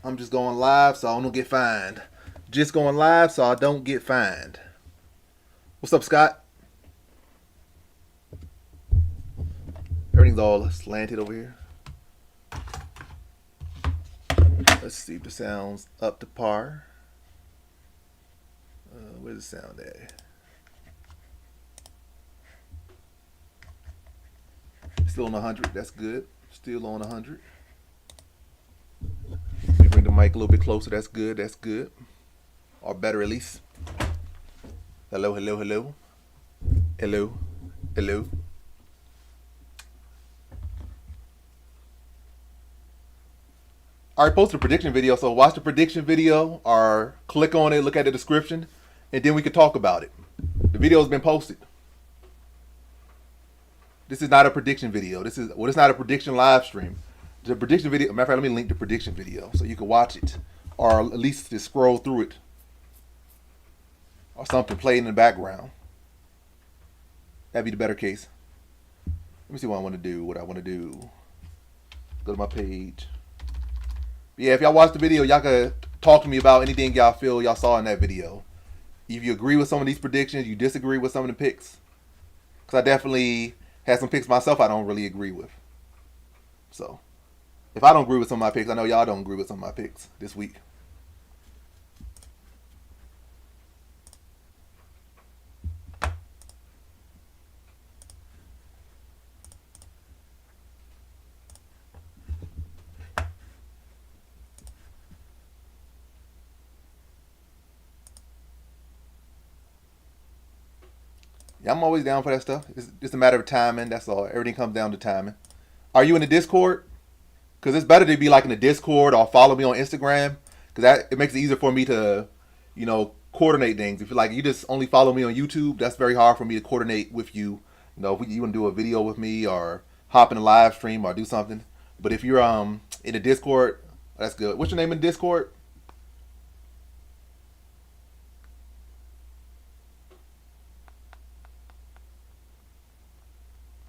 I'm just going live so I don't get fined. Just going live so I don't get fined. What's up, Scott? Everything's all slanted over here. Let's see if the sound's up to par. Where's the sound at? Still on 100. That's good. Still on 100. Let me bring the mic a little bit closer. That's good. That's good. Or better, at least. Hello, hello, hello. Hello, hello. I already posted a prediction video, so watch the prediction video or click on it, look at the description, and then we can talk about it. The video has been posted. This is not a prediction video. It's not a prediction live stream. The prediction video. Matter of fact, let me link the prediction video so you can watch it, or at least just scroll through it, or something playing in the background. That'd be the better case. Let me see what I want to do. Go to my page. Yeah, if y'all watch the video, y'all can talk to me about anything y'all feel y'all saw in that video. If you agree with some of these predictions, you disagree with some of the picks. Because I definitely had some picks myself I don't really agree with. So, if I don't agree with some of my picks, I know y'all don't agree with some of my picks this week. Yeah, I'm always down for that stuff. It's just a matter of timing. That's all. Everything comes down to timing. Are you in the Discord? Because it's better to be like in the Discord or follow me on Instagram. Because it makes it easier for me to, coordinate things. If you just only follow me on YouTube, that's very hard for me to coordinate with you. If you want to do a video with me or hop in a live stream or do something. But if you're in the Discord, that's good. What's your name in Discord?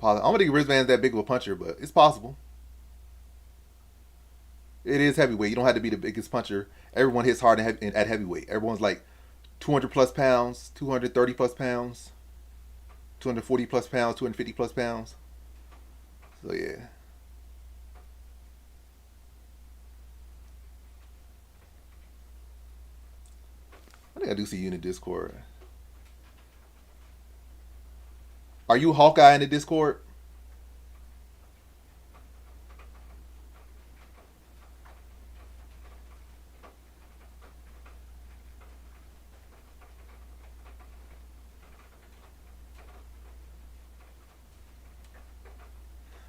I don't think Rizvan's that big of a puncher, but it's possible. It is heavyweight. You don't have to be the biggest puncher. Everyone hits hard at heavyweight. Everyone's like 200 plus pounds, 230 plus pounds, 240 plus pounds, 250 plus pounds. So yeah. I think I do see you in the Discord. Are you Hawkeye in the Discord?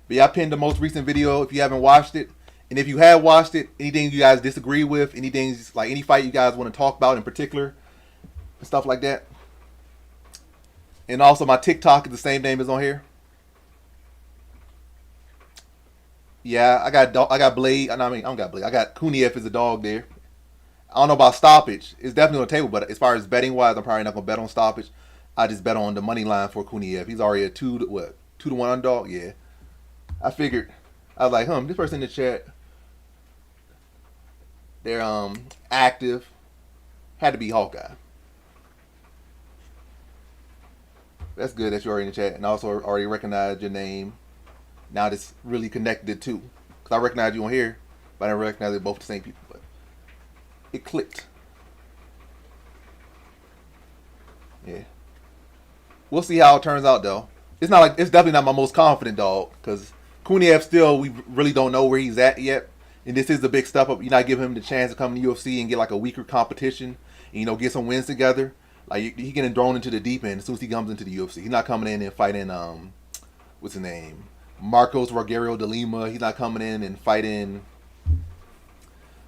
But yeah, I pinned the most recent video if you haven't watched it. And if you have watched it, anything you guys disagree with, anything like any fight you guys want to talk about in particular, and stuff like that. And also my TikTok is the same name as on here. Yeah, I got Blade. I mean, I don't got Blade. I got Kuniev as a dog there. I don't know about stoppage. It's definitely on the table, but as far as betting wise, I'm probably not gonna bet on stoppage. I just bet on the money line for Kuniev. He's already a 2 to 1 underdog. Yeah, I figured. I was like, this person in the chat, they're active. Had to be Hawkeye. That's good that you're already in the chat and also already recognized your name. Now it's really connected too. Because I recognize you on here, but I didn't recognize they're both the same people. But it clicked. Yeah. We'll see how it turns out though. It's definitely not my most confident dog because Kuniev still we really don't know where he's at yet. And this is the big step up. You not give him the chance to come to UFC and get like a weaker competition and get some wins together. Like he getting thrown into the deep end as soon as he comes into the UFC. He's not coming in and fighting what's his name? Marcos Rogerio de Lima. He's not coming in and fighting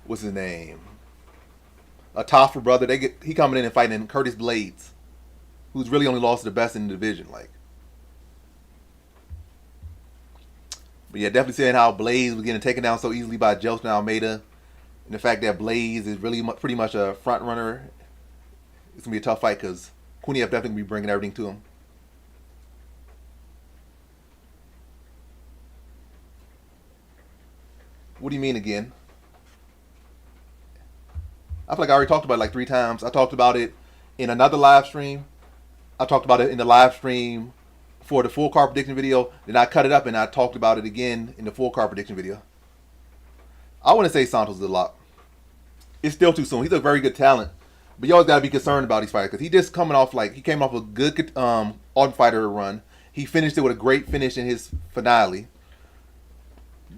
what's his name? A Taffer brother. He coming in and fighting Curtis Blades, who's really only lost to the best in the division. But yeah, definitely seeing how Blaze was getting taken down so easily by Jelson Almeida, and the fact that Blaze is really pretty much a front runner. It's gonna be a tough fight because Kuniev definitely gonna be bringing everything to him. What do you mean again? I feel like I already talked about it like 3 times. I talked about it in another live stream. I talked about it in the live stream for the full card prediction video. Then I cut it up and I talked about it again in the full card prediction video. I wouldn't say Santos is a lock. It's still too soon. He's a very good talent, but you always gotta be concerned about these fighters because he just coming off he came off a good Ultimate Fighter run. He finished it with a great finish in his finale.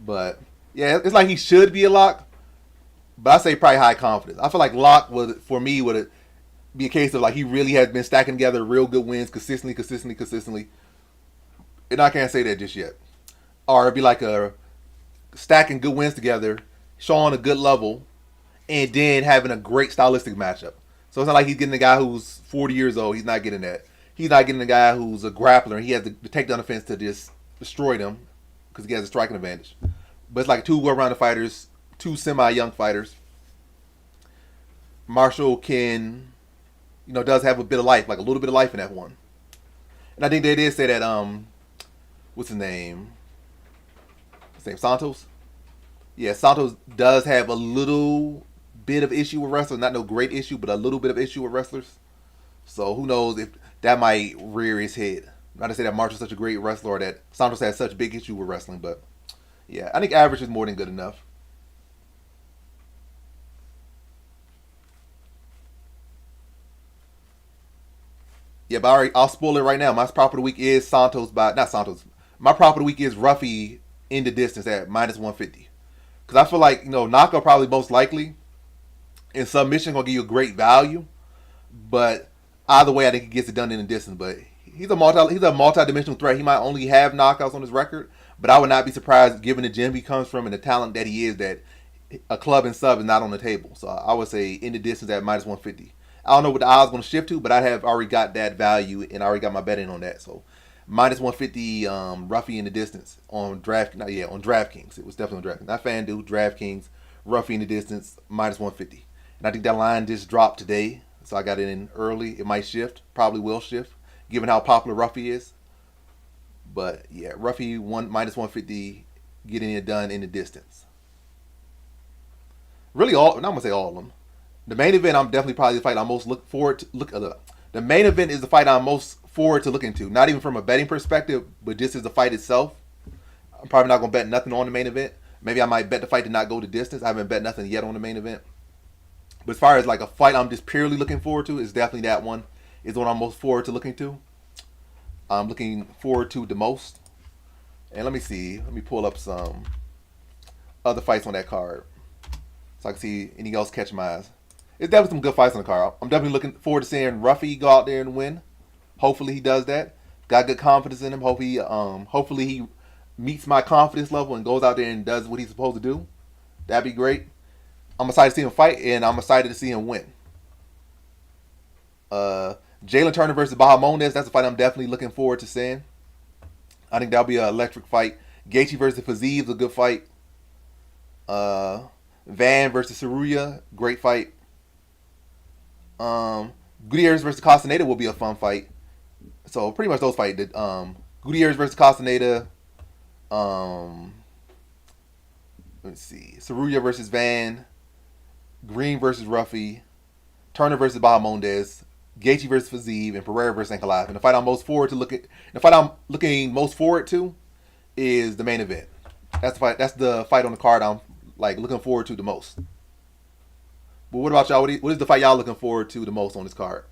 But yeah, it's like he should be a lock, but I say probably high confidence. I feel like lock would for me would be a case of like he really has been stacking together real good wins consistently. And I can't say that just yet. Or it'd be like a stacking good wins together, showing a good level, and then having a great stylistic matchup. So it's not like he's getting a guy who's 40 years old. He's not getting that. He's not getting a guy who's a grappler. And he has the takedown defense to just destroy them because he has a striking advantage. But it's like two well-rounded fighters, two semi-young fighters. Marshall can, does have a bit of life, like a little bit of life in that one. And I think they did say that, what's his name? Santos? Yeah, Santos does have a little bit of issue with wrestlers. Not no great issue, but a little bit of issue with wrestlers. So who knows if that might rear his head. Not to say that Marshall's such a great wrestler or that Santos has such a big issue with wrestling, but yeah, I think average is more than good enough. Yeah, but I'll spoil it right now. My prop of the week is Santos by not Santos. My prop of the week is Ruffy in the distance at -150. Because I feel like knockout probably most likely, and submission gonna give you a great value. But either way, I think he gets it done in the distance. But he's a multi-dimensional threat. He might only have knockouts on his record, but I would not be surprised given the gym he comes from and the talent that he is that a club and sub is not on the table. So I would say in the distance at -150. I don't know what the odds going to shift to, but I have already got that value and I already got my bet in on that. So -150 Ruffy in the distance on DraftKings. It was definitely on DraftKings. Not FanDuel, DraftKings, Ruffy in the distance, -150. And I think that line just dropped today. So I got it in early. It might shift. Probably will shift, given how popular Ruffy is. But yeah, Ruffy -150 getting it done in the distance. Really I'm going to say all of them. The main event, I'm definitely probably the fight I'm most look forward to. The main event is the fight I'm most forward to looking to. Not even from a betting perspective, but just as the fight itself. I'm probably not going to bet nothing on the main event. Maybe I might bet the fight to not go the distance. I haven't bet nothing yet on the main event. But as far as like a fight I'm just purely looking forward to, is definitely that one. Is the one I'm most forward to looking to. I'm looking forward to the most. And let me see. Let me pull up some other fights on that card, so I can see anything else catch my eyes. It's definitely some good fights on the card. I'm definitely looking forward to seeing Ruffy go out there and win. Hopefully he does that. Got good confidence in him. Hopefully he meets my confidence level and goes out there and does what he's supposed to do. That'd be great. I'm excited to see him fight, and I'm excited to see him win. Jalen Turner versus Bahamondes. That's a fight I'm definitely looking forward to seeing. I think that'll be an electric fight. Gaethje versus Fiziev is a good fight. Van versus Saruya, great fight. Gutierrez versus Castaneda will be a fun fight. So pretty much those fights. Gutierrez versus Castaneda. Let's see. Saruya versus Van. Green versus Ruffy. Turner versus Bahamondes. Gaethje versus Fiziev, and Pereira versus Ankalaev. And the fight I'm looking most forward to is the main event. That's the fight on the card I'm like looking forward to the most. But what about y'all? What is the fight y'all looking forward to the most on this card?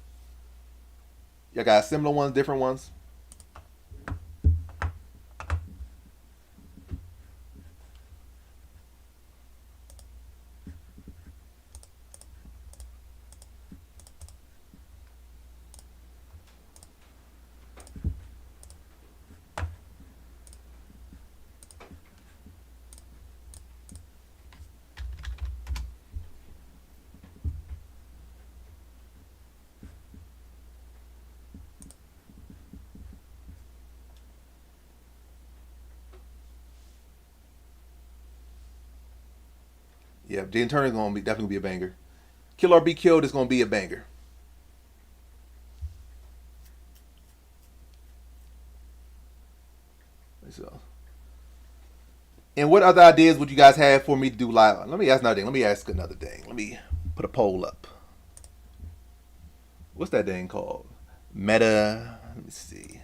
Y'all got similar ones, different ones? Yeah, Jalen Turner is going to definitely be a banger. Kill or Be Killed is going to be a banger. So, and what other ideas would you guys have for me to do live? Let me ask another thing. Put a poll up. What's that thing called? Meta. Let me see.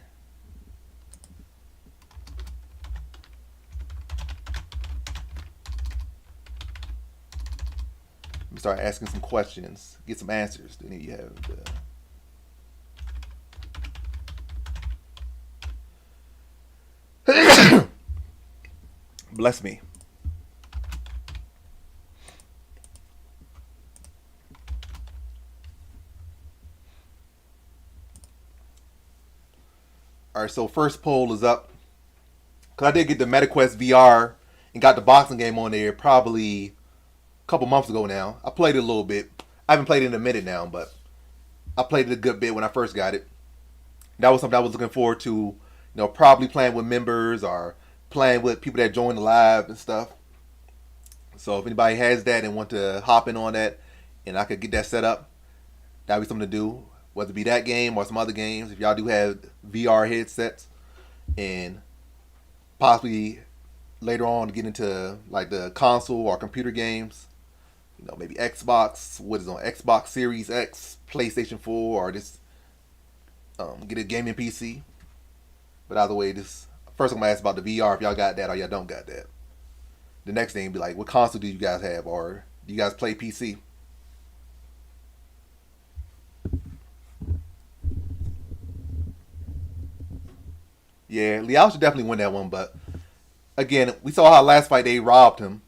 Let me start asking some questions. Get some answers. Then you have the. Bless me. All right, so first poll is up. Cause I did get the MetaQuest VR and got the boxing game on there probably a couple months ago now. I played it a little bit. I haven't played it in a minute now, but I played it a good bit when I first got it. That was something I was looking forward to, probably playing with members or playing with people that join the live and stuff. So if anybody has that and want to hop in on that and I could get that set up, that'd be something to do. Whether it be that game or some other games. If y'all do have VR headsets and possibly later on to get into like the console or computer games, maybe Xbox, what is on Xbox Series X, PlayStation 4, or just get a gaming PC. But either way, this first I'm gonna ask about the VR if y'all got that or y'all don't got that. The next thing be like, what console do you guys have, or do you guys play PC? Yeah, Liao should definitely win that one, but again, we saw how last fight they robbed him.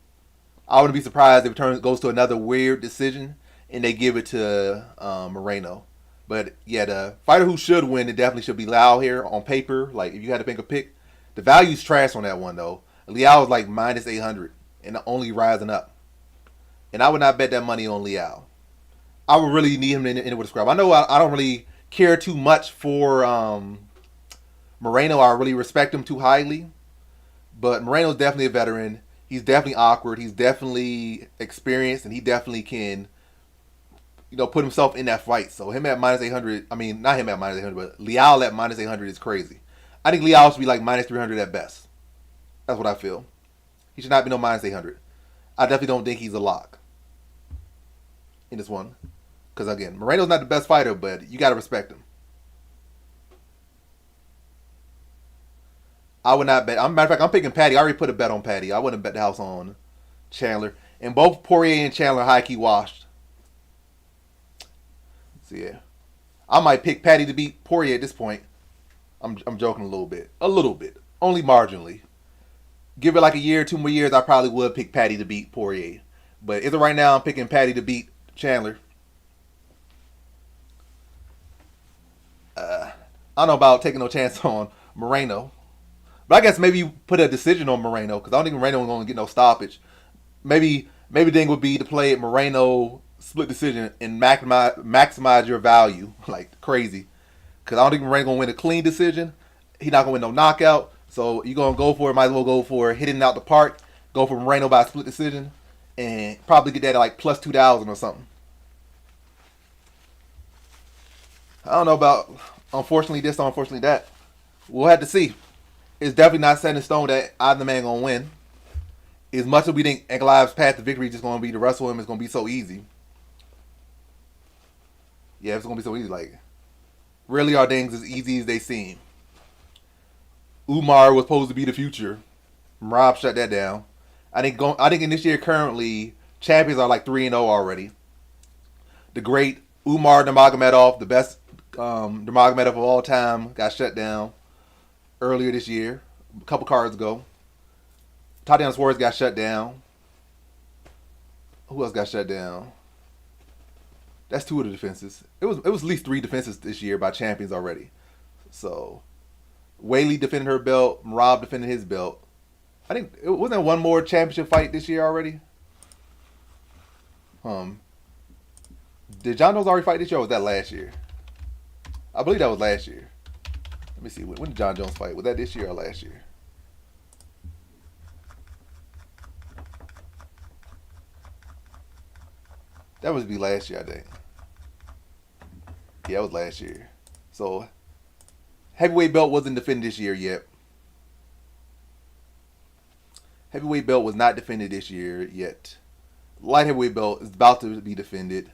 I wouldn't be surprised if it goes to another weird decision and they give it to Moreno. But yeah, the fighter who should win, it definitely should be Liao here on paper. Like if you had to make a pick, the value's trash on that one though. Liao is like minus 800 and only rising up. And I would not bet that money on Liao. I would really need him in it with a scrub. I know I don't really care too much for Moreno. I really respect him too highly. But Moreno's definitely a veteran. He's definitely awkward. He's definitely experienced, and he definitely can, put himself in that fight. So him at minus 800, I mean, not him at minus 800, but Liao at minus 800 is crazy. I think Liao should be like minus 300 at best. That's what I feel. He should not be no minus 800. I definitely don't think he's a lock in this one. Because again, Moreno's not the best fighter, but you got to respect him. I would not bet. Matter of fact, I'm picking Patty. I already put a bet on Patty. I wouldn't bet the house on Chandler. And both Poirier and Chandler high key washed. So yeah, I might pick Patty to beat Poirier at this point. I'm joking a little bit, only marginally. Give it like a year, 2 more years, I probably would pick Patty to beat Poirier. But as of right now, I'm picking Patty to beat Chandler. I don't know about taking no chance on Moreno. But I guess maybe you put a decision on Moreno because I don't think Moreno is going to get no stoppage. Maybe the thing would be to play it Moreno split decision and maximize your value like crazy. Because I don't think Moreno's going to win a clean decision. He's not going to win no knockout. So you're going to go for it. Might as well go for hitting out the park. Go for Moreno by a split decision. And probably get that at like plus 2,000 or something. I don't know about unfortunately this, unfortunately that. We'll have to see. It's definitely not set in stone that either man going to win. As much as we think Ankalaev's path to victory is just going to be to wrestle him, it's going to be so easy. Yeah, it's going to be so easy. Like, really are things as easy as they seem. Umar was supposed to be the future. Rob shut that down. I think in this year currently, champions are like 3-0 already. The great Umar Nurmagomedov, the best Nurmagomedov of all time, got shut down earlier this year, a couple cards ago. Tatiana Suarez got shut down. Who else got shut down? That's 2 of the defenses. It was at least 3 defenses this year by champions already. So Weili defended her belt. Rob defended his belt. I think it wasn't one more championship fight this year already. Did John Jones already fight this year or was that last year? I believe that was last year. Let me see. When did John Jones fight? Was that this year or last year? That was be last year, I think. Yeah, it was last year. So heavyweight belt wasn't defended this year yet. Heavyweight belt was not defended this year yet. Light heavyweight belt is about to be defended.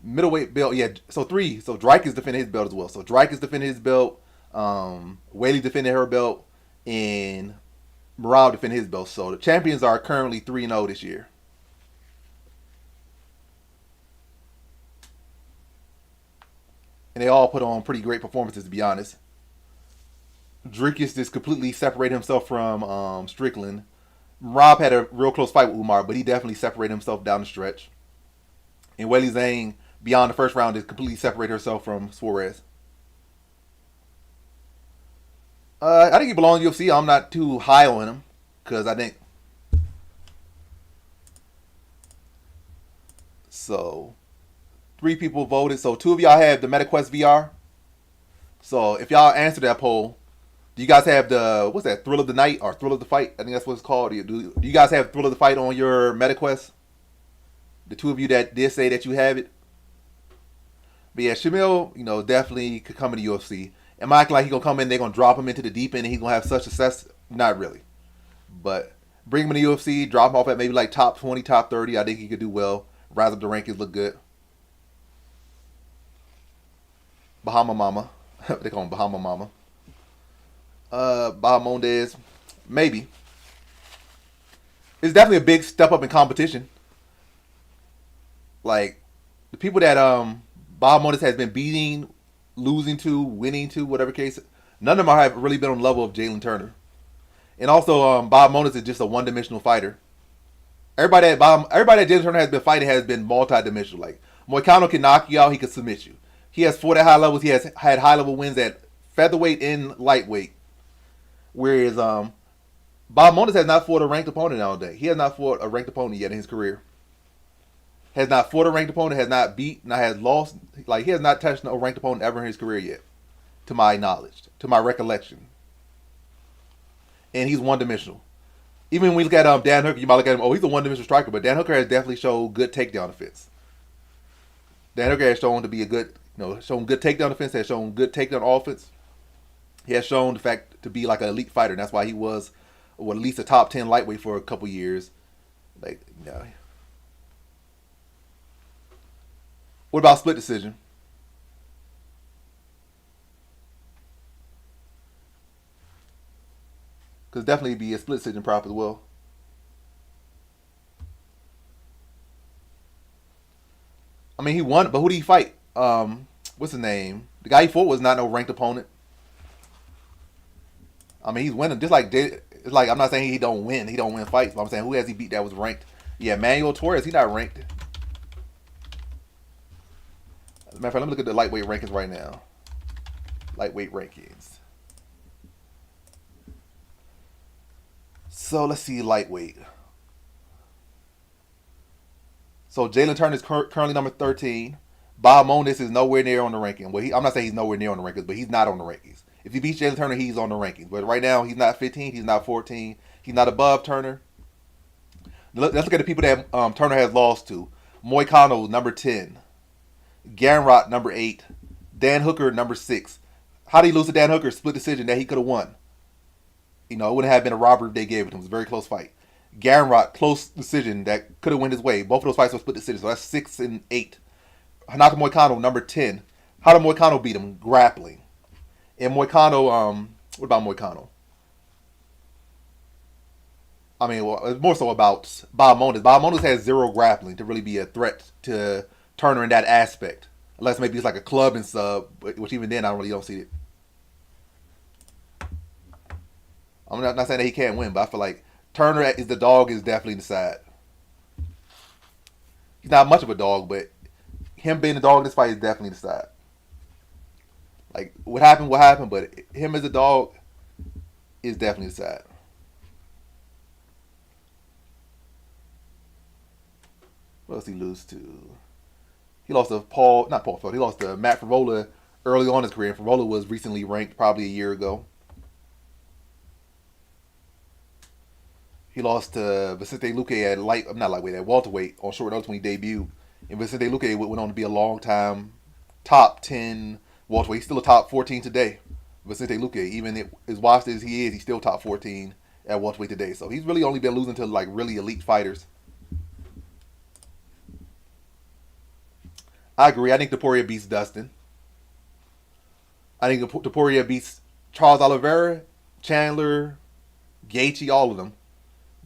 Middleweight belt, yeah. So three. So Drake is defending his belt as well. So Drake is defending his belt. Whaley defending her belt, and Morale defending his belt. So the champions are currently 3-0 this year. And they all put on pretty great performances, to be honest. Dricus just completely separated himself from Strickland. Rob had a real close fight with Umar, but he definitely separated himself down the stretch. And Weili Zhang, beyond the first round, is completely separated herself from Suarez. I think he belongs in UFC. I'm not too high on him because I think so. 3 people voted, so 2 of y'all have the MetaQuest VR. So if y'all answer that poll, do you guys have the what's that? Thrill of the Night or Thrill of the Fight? I think that's what it's called. Do you guys have Thrill of the Fight on your MetaQuest? The 2 of you that did say that you have it. But yeah, Shamil, definitely could come into UFC. Am I acting like he's gonna come in? They're gonna drop him into the deep end and he's gonna have such success? Not really. But bring him in the UFC, drop him off at maybe like top 20, top 30. I think he could do well. Rise up the rankings, look good. Bahama Mama, they call him Bahama Mama. Bahamondes, maybe. It's definitely a big step up in competition. Like the people that Bahamondes has been beating, losing to, winning to, whatever case, none of them have really been on the level of Jalen Turner. And also, Bahamondes is just a one-dimensional fighter. Everybody that Jalen Turner has been fighting has been multi-dimensional. Like Moicano can knock you out, he can submit you. He has fought at high levels. He has had high level wins at featherweight and lightweight. Whereas Bahamondes has not fought a ranked opponent all day. He has not fought a ranked opponent yet in his career. Has not fought a ranked opponent, has not beat, not has lost. Like he has not touched a ranked opponent ever in his career yet, to my knowledge, to my recollection. And he's one dimensional. Even when we look at Dan Hooker, you might look at him, oh, he's a one dimensional striker, but Dan Hooker has definitely shown good takedown defense. Dan Hooker has shown to be a good, shown good takedown defense, has shown good takedown offense. He has shown the fact to be like an elite fighter, and that's why he was, at least a top 10 lightweight for a couple years. Like, What about split decision? Because definitely be a split decision prop as well. I mean, he won, but who did he fight? What's his name? The guy he fought was not no ranked opponent. I mean, he's winning. Just like it's like I'm not saying he don't win. He don't win fights. But I'm saying who has he beat that was ranked? Yeah, Manuel Torres. He's not ranked. As a matter of fact, let me look at the lightweight rankings right now. Lightweight rankings. So let's see lightweight. So Jalen Turner is currently number 13. Bahamondes is nowhere near on the ranking. Well, I'm not saying he's nowhere near on the rankings, but he's not on the rankings. If he beats Jalen Turner, he's on the rankings. But right now, he's not 15. He's not 14. He's not above Turner. Let's look at the people that Turner has lost to. Moicano, number 10. Ganrot, number 8. Dan Hooker, number 6. How did he lose to Dan Hooker? Split decision that he could have won. It wouldn't have been a robbery if they gave it to him. It was a very close fight. Ganrot, close decision that could have went his way. Both of those fights were split decisions. So that's 6 and 8. Hanaka Moicano, number 10. How did Moicano beat him? Grappling. And Moicano, what about Moicano? I mean, well, it's more so about Bahamondes. Bahamondes has 0 grappling to really be a threat to Turner in that aspect. Unless maybe it's like a club and sub, which even then I really don't see it. I'm not saying that he can't win, but I feel like Turner is the dog is definitely the side. He's not much of a dog, but him being the dog in this fight is definitely the side. Like, what happened, but him as a dog is definitely the side. What else did he lose to? He lost to not Paul Felder. He lost to Matt Favola early on in his career. Favola was recently ranked probably a year ago. He lost to Vicente Luque at welterweight on short notice when he debuted. And Vicente Luque went on to be a long time top 10 welterweight. He's still a top 14 today. Vicente Luque, even as washed as he is, he's still top 14 at welterweight today. So he's really only been losing to like really elite fighters. I agree. I think Topuria beats Dustin. I think Topuria beats Charles Oliveira, Chandler, Gaethje, all of them.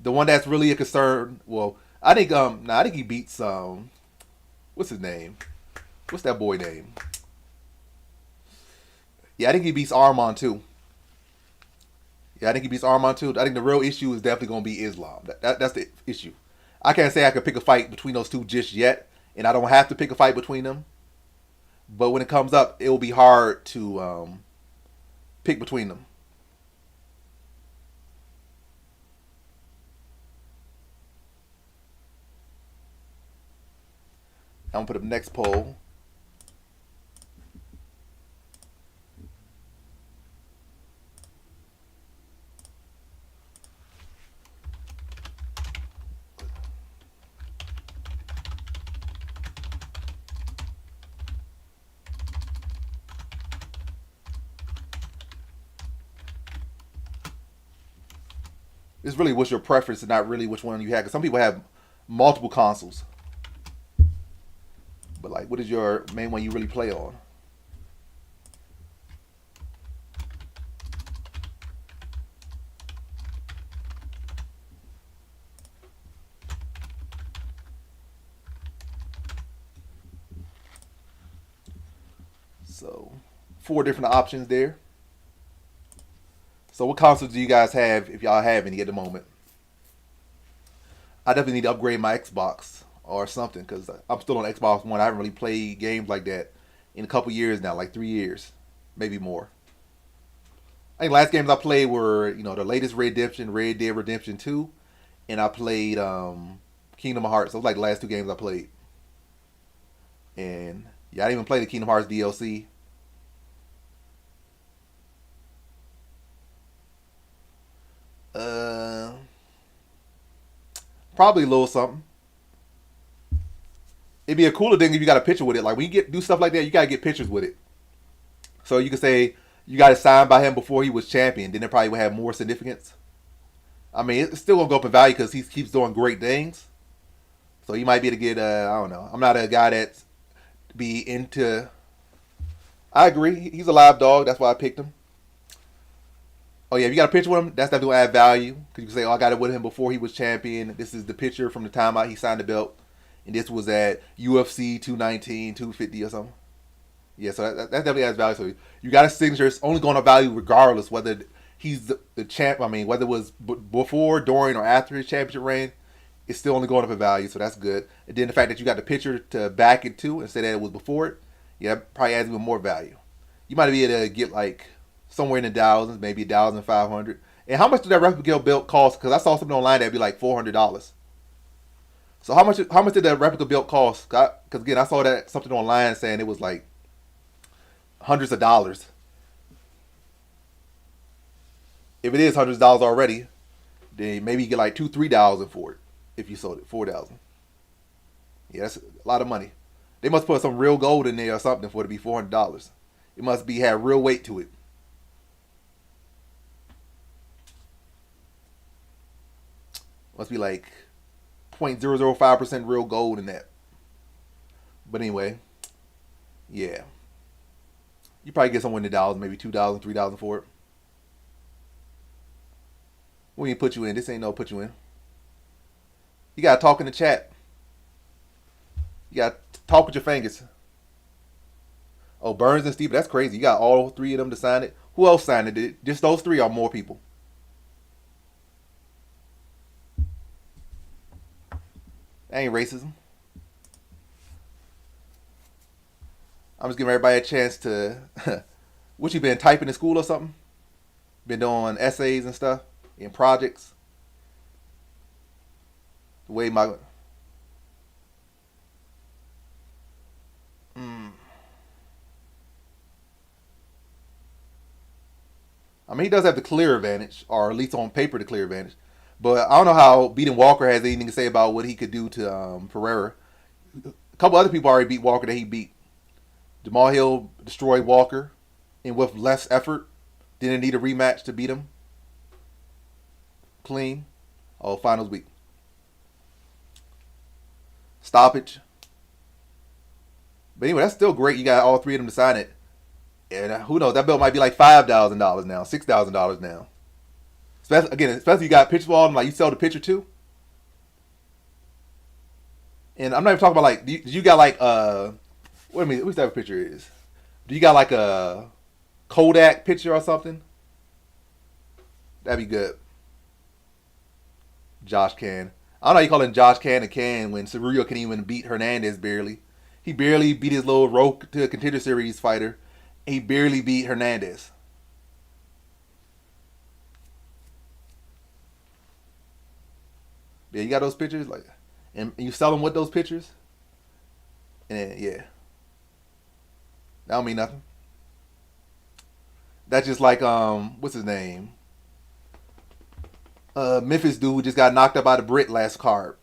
The one that's really a concern. Well, I think he beats what's his name? What's that boy name? Yeah, I think he beats Arman too. Yeah, I think he beats Arman too. I think the real issue is definitely going to be Islam. That's the issue. I can't say I could pick a fight between those two just yet, and I don't have to pick a fight between them. But when it comes up, it will be hard to pick between them. I'm gonna put up the next poll. It's really what's your preference and not really which one you have. Because some people have multiple consoles. But like, what is your main one you really play on? So, four different options there. So, what consoles do you guys have if y'all have any at the moment? I definitely need to upgrade my Xbox or something because I'm still on Xbox One. I haven't really played games like that in a couple years now, like 3 years, maybe more. I think last games I played were the latest Redemption, Red Dead Redemption 2, and I played Kingdom Hearts. Those were like the last two games I played. And yeah, I didn't even play the Kingdom Hearts DLC. Uh, Probably a little something. It'd be a cooler thing if you got a picture with it. Like when you do stuff like that, you gotta get pictures with it. So you could say you got it signed by him before he was champion. Then it probably would have more significance. I mean, it's still gonna go up in value because he keeps doing great things. So you might be able to get. I don't know. I'm not a guy that's be into. I agree. He's a live dog. That's why I picked him. Oh yeah, if you got a picture with him, that's definitely gonna add value because you can say, "Oh, I got it with him before he was champion. This is the picture from the time he signed the belt, and this was at UFC 219, 250 or something." Yeah, so that definitely adds value. So you got a signature. It's only going to value regardless whether he's the champ. I mean, whether it was before, during, or after his championship reign, it's still only going up in value. So that's good. And then the fact that you got the picture to back it to and say that it was before it, yeah, probably adds even more value. You might be able to get like somewhere in the thousands, maybe 1,500. And how much did that replica belt cost? Because I saw something online that'd be like $400. So how much did that replica belt cost? Because again, I saw that something online saying it was like hundreds of dollars. If it is hundreds of dollars already, then maybe you get like 2-3 thousand for it if you sold it 4,000. Yeah, that's a lot of money. They must put some real gold in there or something for it to be $400. It must be have real weight to it. Must be like 0.005% real gold in that. But anyway, yeah, you probably get somewhere in the dollars, maybe 2,000, 3,000 for it. We ain't put you in. This ain't no put you in. You gotta talk in the chat. You gotta talk with your fingers. Oh, Burns and Steve, that's crazy. You got all three of them to sign it. Who else signed it? Just those three or more people? That ain't racism. I'm just giving everybody a chance to. What you been typing in school or something? Been doing essays and stuff in projects. The way my. Mm, I mean, he does have the clear advantage, or at least on paper, the clear advantage. But I don't know how beating Walker has anything to say about what he could do to Pereira. A couple other people already beat Walker that he beat. Jamal Hill destroyed Walker, and with less effort, didn't need a rematch to beat him clean. Oh, finals week. Stoppage. But anyway, that's still great. You got all three of them to sign it, and who knows? That belt might be like $5,000 now, $6,000 now. Especially you got pictures of all of them. Like you sell the picture too. And I'm not even talking about like you got like what I mean, which type of picture is? Do you got like a Kodak picture or something? That'd be good. Josh Can. I don't know how you call him Josh Can and Can when Cerullo can even beat Hernandez barely. He barely beat his little road to a contender series fighter. He barely beat Hernandez. Yeah, you got those pictures, like, and you sell them with those pictures, and yeah, that don't mean nothing. That's just like what's his name? Memphis dude who just got knocked up by the Brit last card.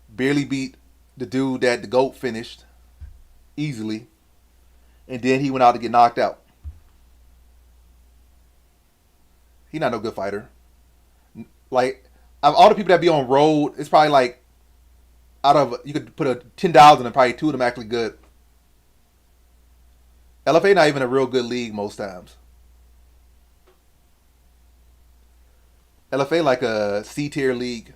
Barely beat the dude that the GOAT finished easily, and then he went out to get knocked out. He not no good fighter. Like of all the people that be on road, it's probably like out of you could put a 10,000 and probably two of them actually good. LFA not even a real good league most times. LFA like a C tier league.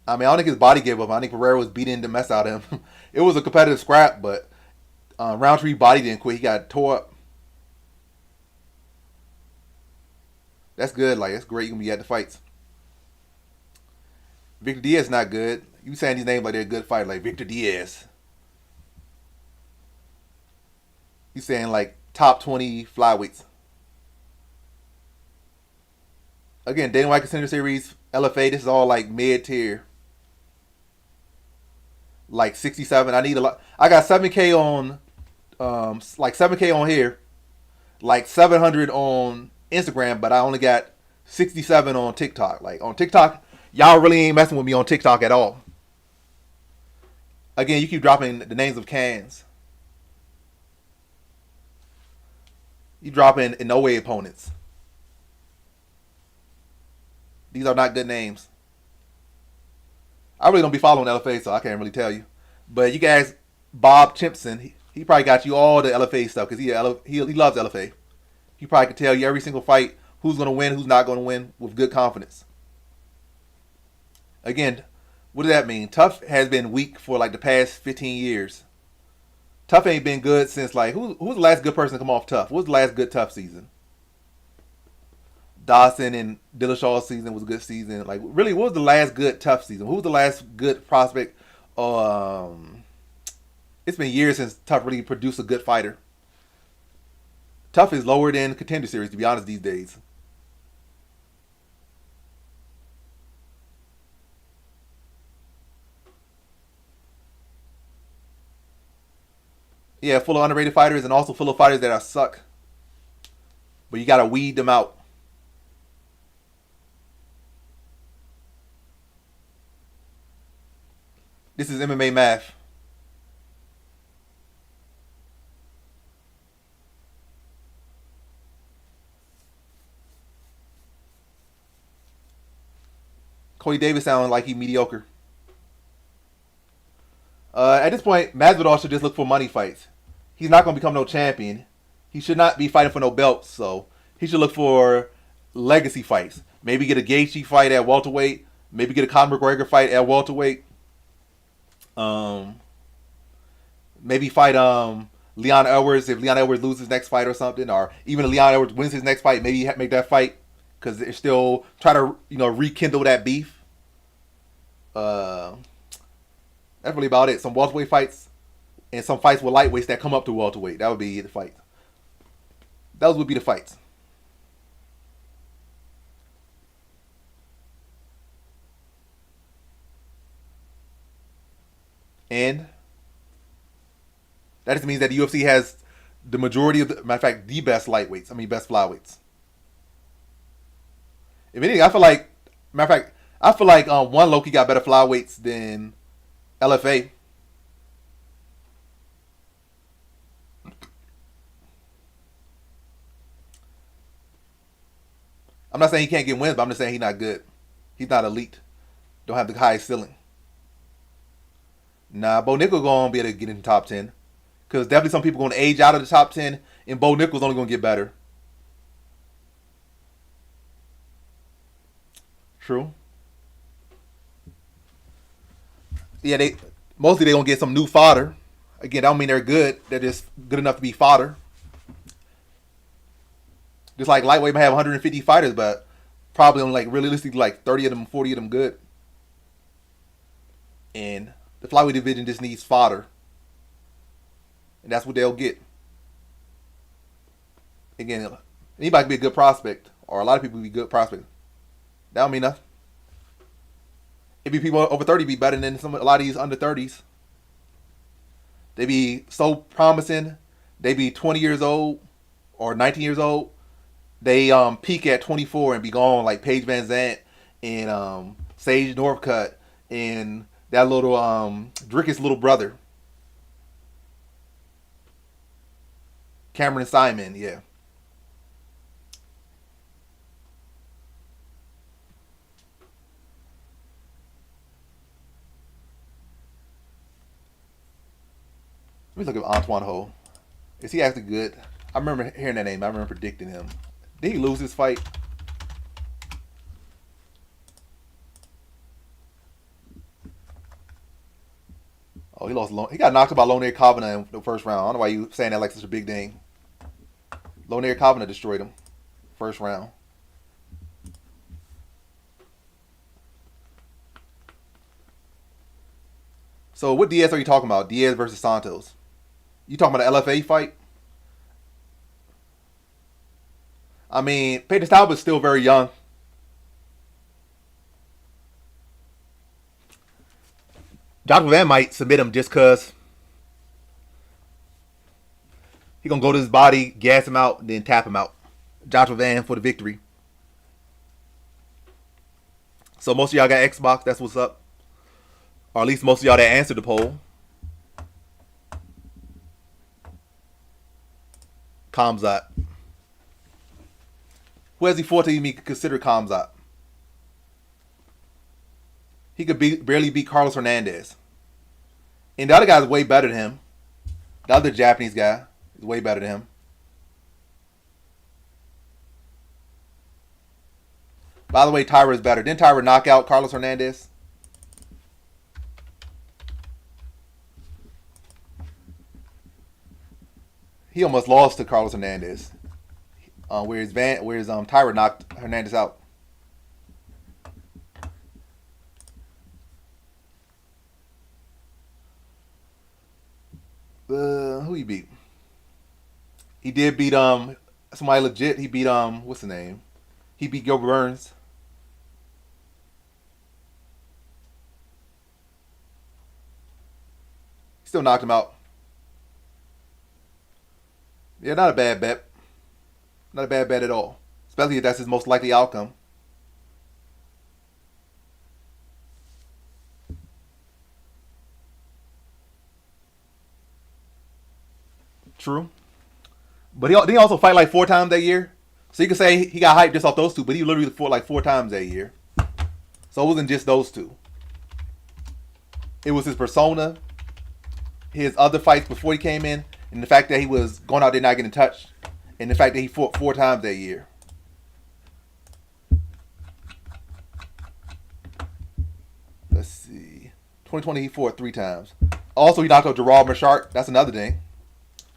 I mean, I don't think his body gave up. I think Pereira was beating the mess out of him. It was a competitive scrap, but Roundtree body didn't quit. He got tore up. That's good. Like that's great. You can be at the fights. Victor Diaz not good. You saying these names like they're good fighters, like Victor Diaz. You saying like top 20 flyweights. Again, Dana White Contender Series, LFA. This is all like mid tier, like 67. I need a lot. I got 7K on, like 7K on here, like 700 on Instagram, but I only got 67 on TikTok. Like on TikTok, y'all really ain't messing with me on TikTok at all. Again, you keep dropping the names of cans. You dropping no way opponents. These are not good names. I really don't be following LFA, so I can't really tell you. But you guys, Bob Chimpson, he probably got you all the LFA stuff because he loves LFA. He probably could tell you every single fight who's going to win, who's not going to win with good confidence. Again, what does that mean? Tough has been weak for like the past 15 years. Tough ain't been good since like who's the last good person to come off Tough? What was the last good Tough season? Dawson and Dillashaw's season was a good season. Like really, what was the last good Tough season? Who was the last good prospect? It's been years since Tough really produced a good fighter. Tough is lower than Contender Series to be honest these days. Yeah, full of underrated fighters and also full of fighters that are suck. But you gotta weed them out. This is MMA math. Cody Davis sounding like he mediocre. At this point, Masvidal should just look for money fights. He's not going to become no champion. He should not be fighting for no belts. So he should look for legacy fights. Maybe get a Gaethje fight at welterweight. Maybe get a Conor McGregor fight at welterweight. Um, Maybe fight Leon Edwards if Leon Edwards loses his next fight or something, or even if Leon Edwards wins his next fight, maybe make that fight because they're still try to rekindle that beef. Uh, that's really about it. Some welterweight fights and some fights with lightweights that come up to welterweight. That would be the fight. Those would be the fights. And that just means that the UFC has the majority of the matter of fact the best lightweights. I mean best flyweights. If anything, I feel like matter of fact I feel like one Loki got better flyweights than LFA. I'm not saying he can't get wins, but I'm just saying he's not good. He's not elite. Don't have the highest ceiling. Nah, Bo Nickel gonna be able to get in the top 10. Because definitely some people gonna age out of the top 10, and Bo Nickel's only gonna get better. True. Yeah, they mostly they gonna get some new fodder. Again, that don't mean they're good. They're just good enough to be fodder. Just like lightweight might have 150 fighters, but probably only like realistically like 30 of them, 40 of them good. And the flyweight division just needs fodder, and that's what they'll get. Again, anybody can be a good prospect, or a lot of people can be good prospects. That don't mean nothing. It be people over 30 be better than a lot of these under 30s. They be so promising. They be 20 years old or 19 years old. They peak at 24 and be gone like Paige Van Zant and Sage Northcutt and that little Drickus little brother. Cameron Simon, yeah. Let me look at Antoine Ho. Is he actually good? I remember hearing that name. I remember predicting him. Did he lose his fight? Oh, he lost. He got knocked out by Lonair Kavanaugh in the first round. I don't know why you saying that like such a big thing. Lonair Kavanaugh destroyed him first round. So what Diaz are you talking about? Diaz versus Santos. You talking about the LFA fight? I mean, Peyton Talbot's still very young. Joshua Van might submit him just cause he gonna go to his body, gas him out, then tap him out. Joshua Van for the victory. So most of y'all got Xbox. That's what's up. Or at least most of y'all that answered the poll. Kamzat. Who has he fought to even consider Kamzat? He could barely beat Carlos Hernandez. And the other guy's way better than him. The other Japanese guy is way better than him. By the way, Tyra is better. Didn't Tyra knock out Carlos Hernandez? He almost lost to Carlos Hernandez. Whereas Tyra knocked Hernandez out. Who he beat? He did beat somebody legit. He beat what's the name? He beat Gilbert Burns. Still knocked him out. Yeah, not a bad bet. Not a bad bet at all. Especially if that's his most likely outcome. True. But he also fight like 4 times that year. So you can say he got hyped just off those two, but he literally fought like 4 times that year. So it wasn't just those two. It was his persona, his other fights before he came in, and the fact that he was going out there not getting touched, and the fact that he fought 4 times that year. Let's see. 2020 he fought 3 times. Also, he knocked out Gerard Machart. That's another thing.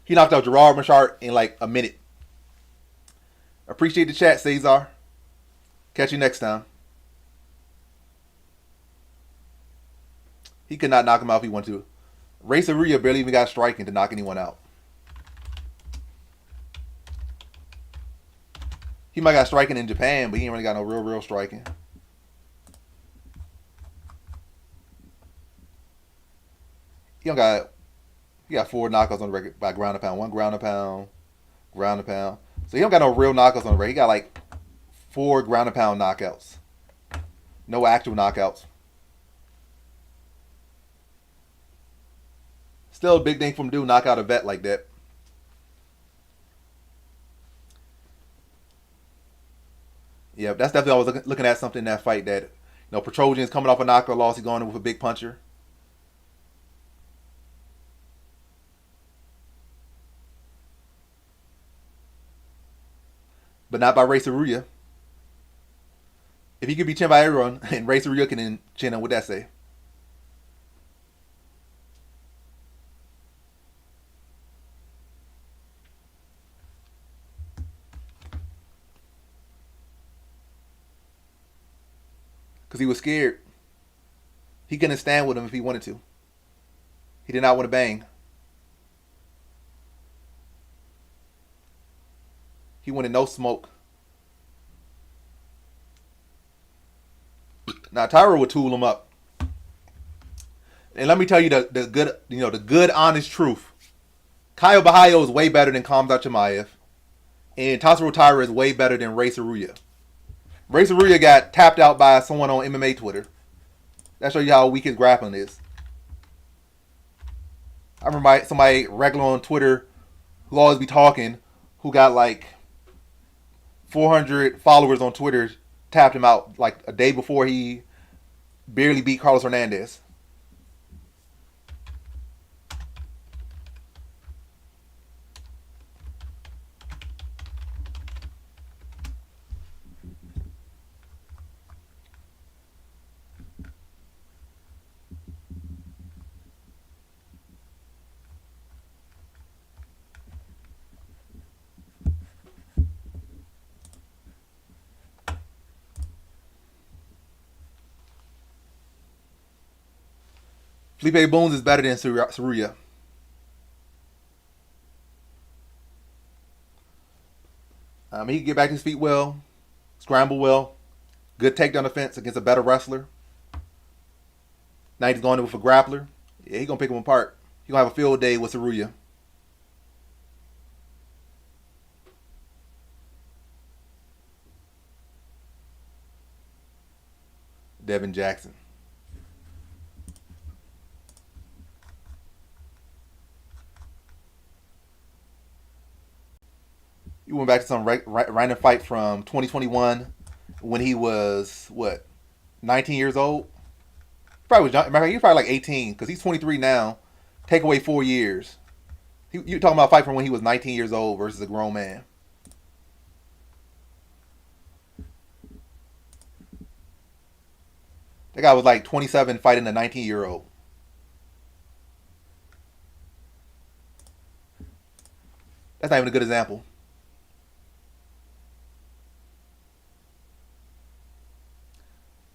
He knocked out Gerard Machart in like a minute. Appreciate the chat, Cesar. Catch you next time. He could not knock him out if he wanted to. Ray Sarria barely even got striking to knock anyone out. He might got striking in Japan, but he ain't really got no real striking. He got 4 knockouts on the record by ground and pound. 1 ground and pound, ground and pound. So he don't got no real knockouts on the record. He got like 4 ground and pound knockouts. No actual knockouts. Still a big thing for him to do, knock out a vet like that. Yeah, that's definitely I was looking at something in that fight that No, Petrosian is coming off a knockout loss. He's going in with a big puncher. But not by Ray Saruya. If he could be chinned by everyone, and Ray Saruya can chin him, what'd that say? Because he was scared. He couldn't stand with him if he wanted to. He did not want to bang. He wanted no smoke. Now Tyra would tool him up. And let me tell you the good, the good honest truth. Caio Borralho is way better than Khamzat Chimaev, and Tatsuro Taira is way better than Ray Saruya. Ray Saruya got tapped out by someone on MMA Twitter. That shows you how weak his grappling is. I remember somebody regular on Twitter who always be talking, who got like 400 followers on Twitter, tapped him out like a day before he barely beat Carlos Hernandez. Felipe Bones is better than Saruya. He can get back to his feet well, scramble well, good takedown defense against a better wrestler. Now he's going in with a grappler. Yeah, he's going to pick him apart. He's going to have a field day with Saruya. Devin Jackson. He went back to some random fight from 2021 when he was, 19 years old? Probably was young. He was probably like 18 because he's 23 now. Take away 4 years. You're talking about a fight from when he was 19 years old versus a grown man. That guy was like 27 fighting a 19-year-old. That's not even a good example.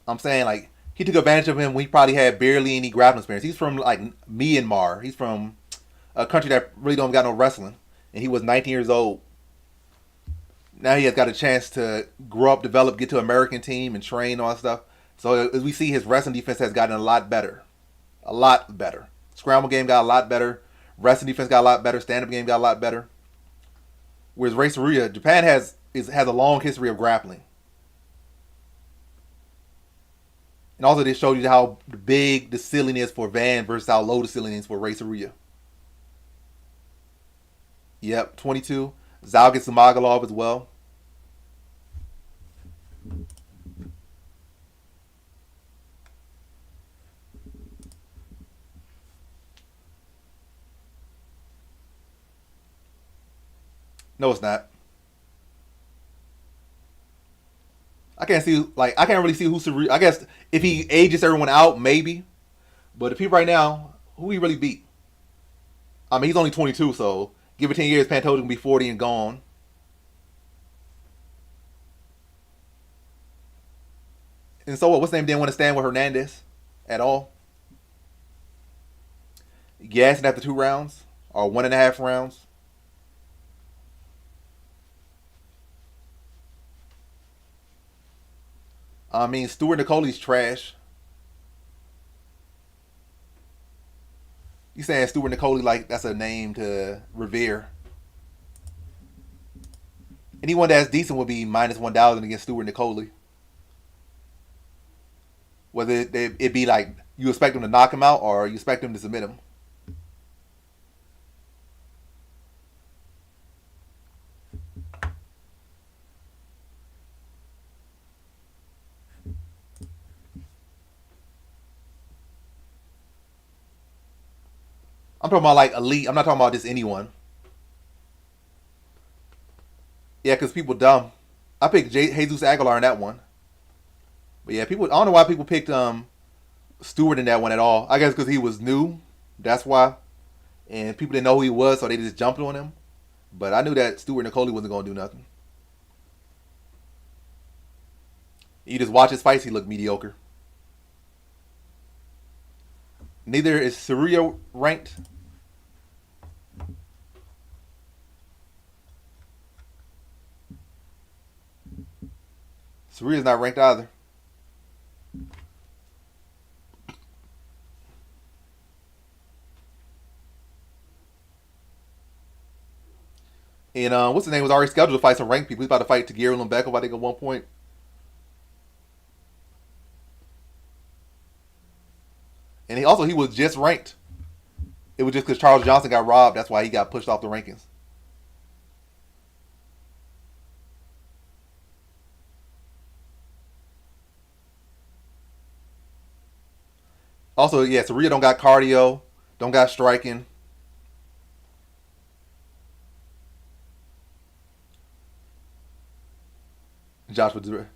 I'm saying like he took advantage of him when he probably had barely any grappling experience. He's from like Myanmar. He's from a country that really don't got no wrestling, and he was 19 years old. Now he has got a chance to grow up, develop, get to an American team, and train all that stuff. So as we see, his wrestling defense has gotten a lot better, a lot better. Scramble game got a lot better. Wrestling defense got a lot better. Stand up game got a lot better. Whereas Ray Saruya, Japan has a long history of grappling. And also, this showed you how big the ceiling is for Van versus how low the ceiling is for Ray Saruya. Yep, 22. Zalgis Zumagulov as well. No, it's not. I can't really see who's Saruya. I guess if he ages everyone out, maybe. But the people right now, who he really beat? I mean, he's only 22, so give it 10 years, Pantoja can be 40 and gone. And so what? What's the name? Didn't want to stand with Hernandez at all. Gassing after 2 rounds or 1.5 rounds. I mean, Stuart Nicoli's trash. You saying Stuart Nicoli like that's a name to revere? Anyone that's decent would be -1,000 against Stuart Nicoli. Whether it be like you expect him to knock him out or you expect him to submit him. I'm talking about like elite. I'm not talking about just anyone. Yeah, because people dumb. I picked Jesus Aguilar in that one. But yeah, people. I don't know why people picked Stewart in that one at all. I guess because he was new. That's why. And people didn't know who he was, so they just jumped on him. But I knew that Stewart Nicoli wasn't gonna do nothing. You just watch his fights; he looked mediocre. Neither is Cerullo ranked. Cerullo's not ranked either. And what's his name was already scheduled to fight some ranked people. He's about to fight Taguero Lembekov, I think, at one point. And he was just ranked. It was just because Charles Johnson got robbed. That's why he got pushed off the rankings. Also, yeah, Cerullo don't got cardio, don't got striking. Joshua,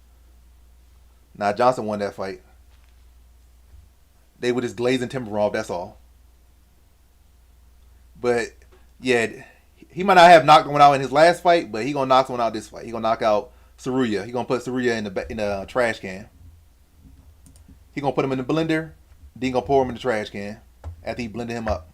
nah, Johnson won that fight. They were just glazing Timberwolf. That's all. But yeah, he might not have knocked one out in his last fight, but he gonna knock one out this fight. He gonna knock out Cerullo. He gonna put Cerullo in the trash can. He gonna put him in the blender. Then he gonna pour him in the trash can after he blended him up.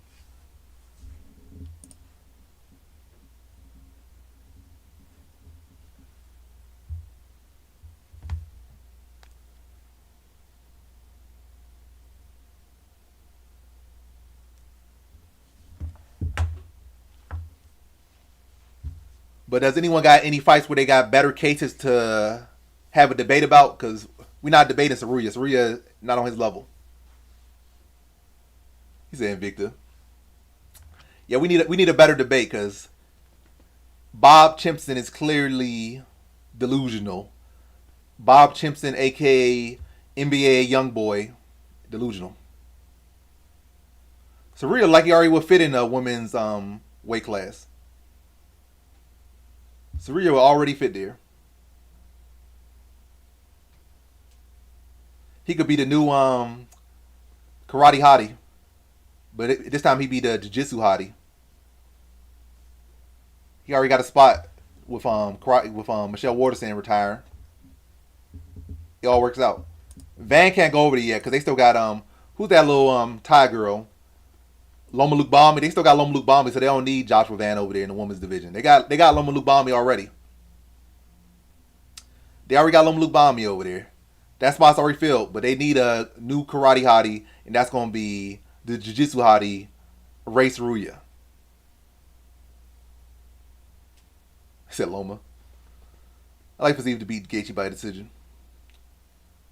But does anyone got any fights where they got better cases to have a debate about? Because we're not debating Cerullo. Cerullo not on his level. He said Invicta. Yeah, we need a better debate because Bob Chimpson is clearly delusional. Bob Chimpson, aka NBA young boy, delusional. Cerullo like he already would fit in a women's weight class. Cerullo will already fit there. He could be the new karate hottie, but this time he be the jiu-jitsu hottie. He already got a spot with karate, with Michelle Waterson retiring. It all works out. Van can't go over there yet because they still got who's that little Thai girl? Loma Lukbami. They still got Loma Lukbami, so they don't need Joshua Van over there in the women's division. They got Loma Lukbami already. They already got Loma Lukbami over there. That spot's already filled, but they need a new karate hottie, and that's gonna be the jiu-jitsu hottie, Ray Cerullo. I said Loma. I like Fiziev to beat Gaethje by decision.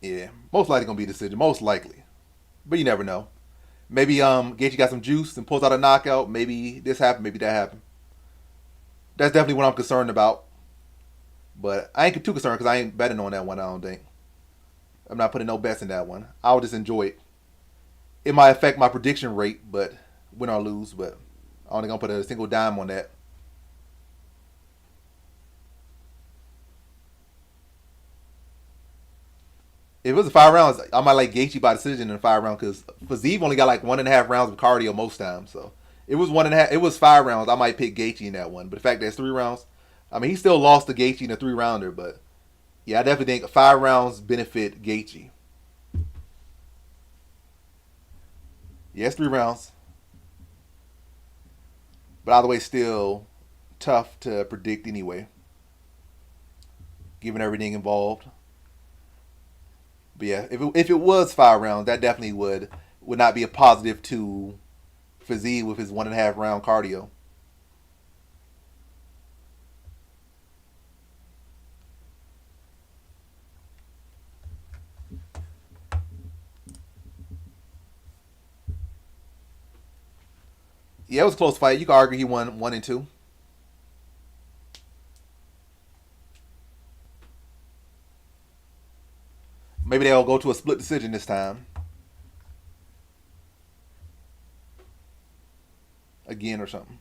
Yeah, most likely gonna be a decision. Most likely, but you never know. Maybe Gaethje got some juice and pulls out a knockout. Maybe this happened. Maybe that happened. That's definitely what I'm concerned about. But I ain't too concerned because I ain't betting on that one. I don't think. I'm not putting no bets in that one. I'll just enjoy it. It might affect my prediction rate, but win or lose. But I only gonna put a single dime on that. If it was 5 rounds, I might like Gaethje by decision in 5 rounds because Fiziev only got like 1.5 rounds of cardio most times. So it was 1.5. It was 5 rounds. I might pick Gaethje in that one. But the fact that it's 3 rounds, I mean, he still lost to Gaethje in a 3 rounder. But yeah, I definitely think 5 rounds benefit Gaethje. Yeah, it's 3 rounds, but either way, still tough to predict anyway, given everything involved. But yeah, if it was 5 rounds, that definitely would not be a positive to Fiziev with his 1.5 round cardio. Yeah, it was a close fight. You could argue he won 1 and 2. Maybe they'll go to a split decision this time. again or something.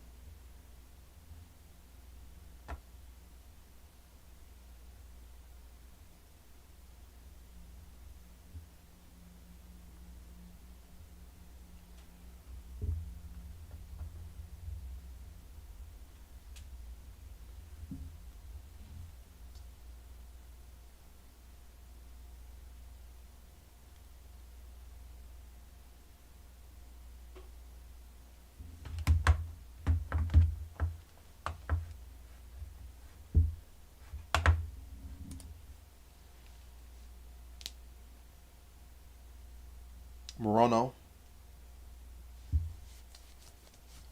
Morono.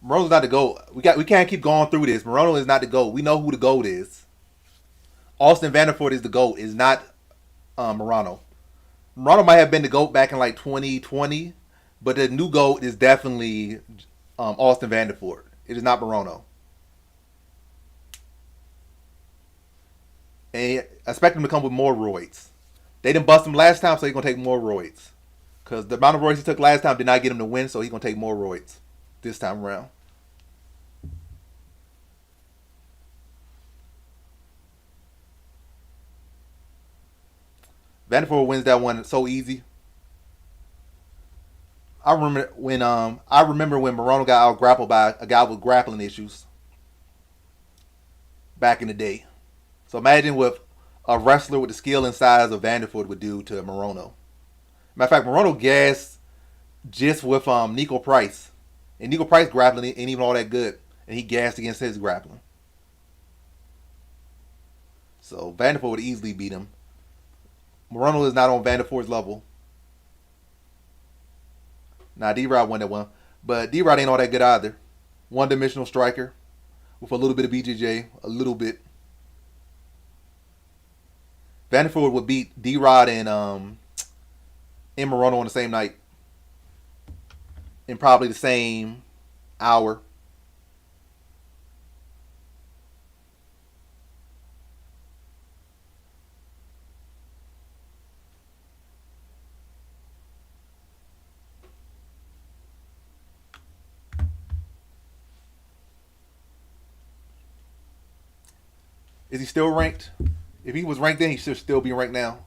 Morono's not the GOAT. We can't keep going through this. Morono is not the GOAT. We know who the GOAT is. Austin Vanderford is the GOAT. Is not Morono. Morono might have been the GOAT back in like 2020, but the new GOAT is definitely Austin Vanderford. It is not Morono. And I expect him to come with more roids. They didn't bust him last time, so he's gonna take more roids. Because the amount of roids he took last time did not get him to win, so he's gonna take more roids this time around. Vanderford wins that one so easy. I remember when Morono got out grappled by a guy with grappling issues back in the day. So imagine what a wrestler with the skill and size of Vanderford would do to Morono. Matter of fact, Morono gassed just with Nico Price. And Nico Price grappling ain't even all that good. And he gassed against his grappling. So Vanderford would easily beat him. Morono is not on Vanderford's level. Now D-Rod won that one. But D-Rod ain't all that good either. One-dimensional striker with a little bit of BJJ. A little bit. Vanderford would beat D-Rod and Morono on the same night. In probably the same hour. Is he still ranked? If he was ranked then, he should still be ranked now.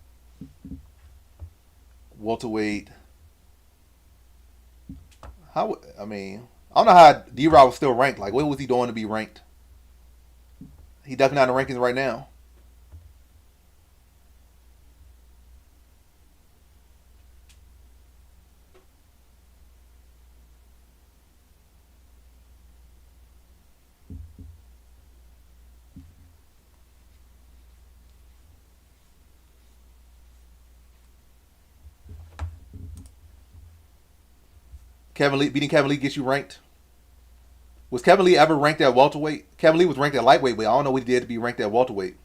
Welterweight. I don't know how D-Rod was still ranked. Like, what was he doing to be ranked? He definitely not in the rankings right now. Kevin Lee beating Kevin Lee gets you ranked. Was Kevin Lee ever ranked at welterweight? Kevin Lee was ranked at lightweight, but I don't know what he did to be ranked at welterweight.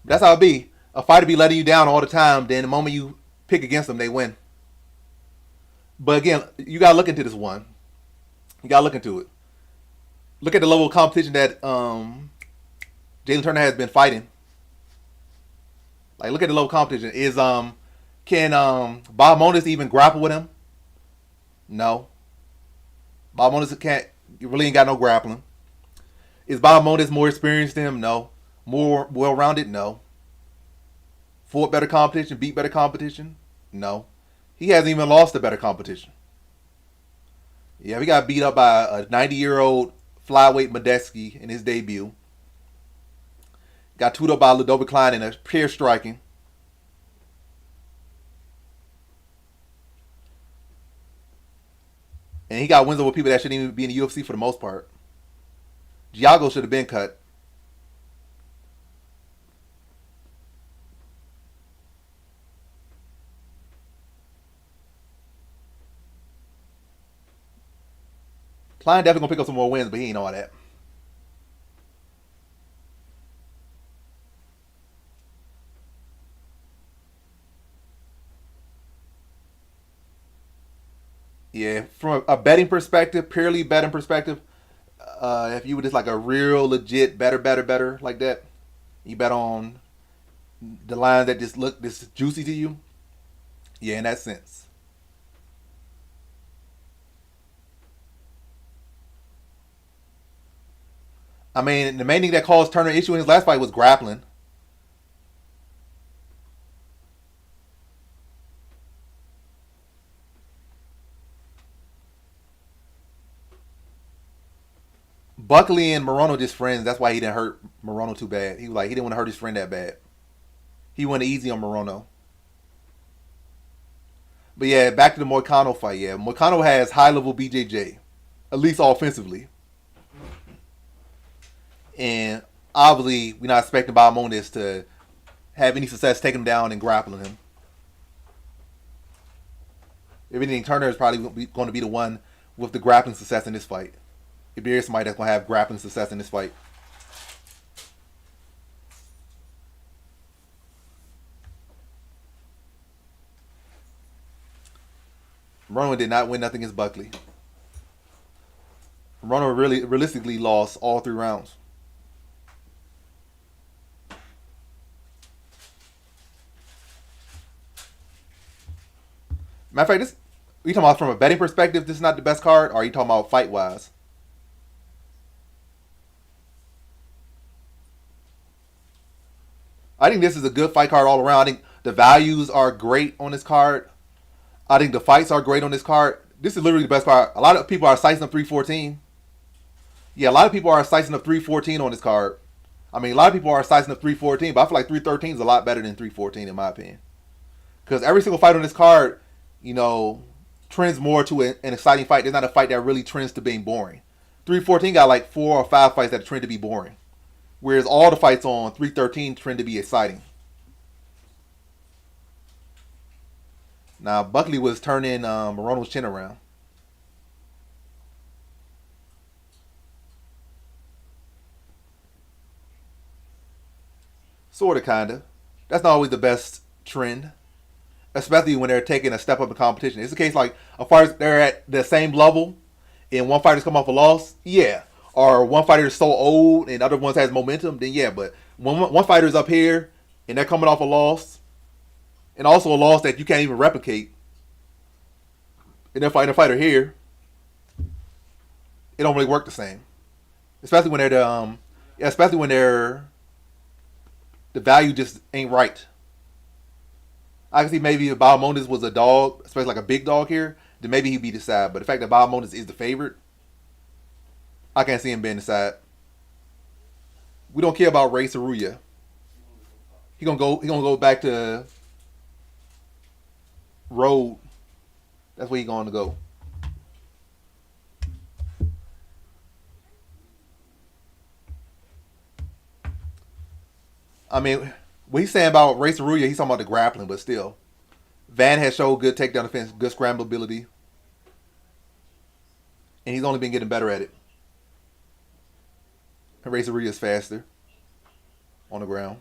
That's how it be. A fighter be letting you down all the time. Then the moment you pick against them, they win. But again, you gotta look into this one. You gotta look into it. Look at the level of competition that Jalen Turner has been fighting. Like, look at the level of competition. Can Bob Moniz even grapple with him? No. Bob Moniz can't. You really ain't got no grappling. Is Bob Moniz more experienced than him? No. More well-rounded? No. Fought better competition? Beat better competition? No. He hasn't even lost to better competition. Yeah, we got beat up by a 90-year-old flyweight Medeski in his debut. Got tooed up by Ludovic Klein in a pure striking. And he got wins over people that shouldn't even be in the UFC for the most part. Giago should have been cut. Klein definitely gonna pick up some more wins, but he ain't all that. Yeah, from a betting perspective, purely betting perspective, if you were just like a real legit better like that, You bet on the lines that just look this juicy to you. Yeah, in that sense. I mean, the main thing that caused Turner issue in his last fight was grappling. Buckley and Morono just friends. That's why he didn't hurt Morono too bad. He was like he didn't want to hurt his friend that bad. He went easy on Morono. But yeah, back to the Moicano fight. Yeah, Moicano has high level BJJ, at least offensively, and obviously we're not expecting Bahamondes to have any success taking him down and grappling him. If anything, Turner is probably going to be the one with the grappling success in this fight. If there is somebody that's going to have grappling success in this fight. Rono did not win nothing against Buckley. Rono really realistically lost all 3 rounds. Matter of fact, this are you talking about from a betting perspective? This is not the best card, or are you talking about fight wise? I think this is a good fight card all around. I think the values are great on this card. I think the fights are great on this card. This is literally the best card. A lot of people are slicing up 314. Yeah, a lot of people are slicing up 314 on this card. I mean, a lot of people are slicing up 314, but I feel like 313 is a lot better than 314 in my opinion. Because every single fight on this card, you know, trends more to an exciting fight. There's not a fight that really trends to being boring. 314 got like 4 or 5 fights that trend to be boring. Whereas all the fights on 313 trend to be exciting. Now, Buckley was turning Morono's chin around. Sort of, kind of. That's not always the best trend, especially when they're taking a step up in competition. It's the case like a fighter they're at the same level, and one fighter's come off a loss, yeah. Or one fighter is so old and other ones has momentum, then yeah. But when one fighter's up here and they're coming off a loss, and also a loss that you can't even replicate, and they're fighting a fighter here, it don't really work the same. Especially when they're yeah, especially when they're the value just ain't right. I can see maybe if Bahamondes was a dog, especially like a big dog here, then maybe he'd be the side. But the fact that Bahamondes is the favorite, I can't see him being the side. We don't care about Ray Saruya. He gonna go. He gonna go back to road. That's where he going to go. I mean, what he's saying about Ray Saruya, he's talking about the grappling, but still, Van has showed good takedown defense, good scramble ability, and he's only been getting better at it. And Ray Saruya is faster on the ground.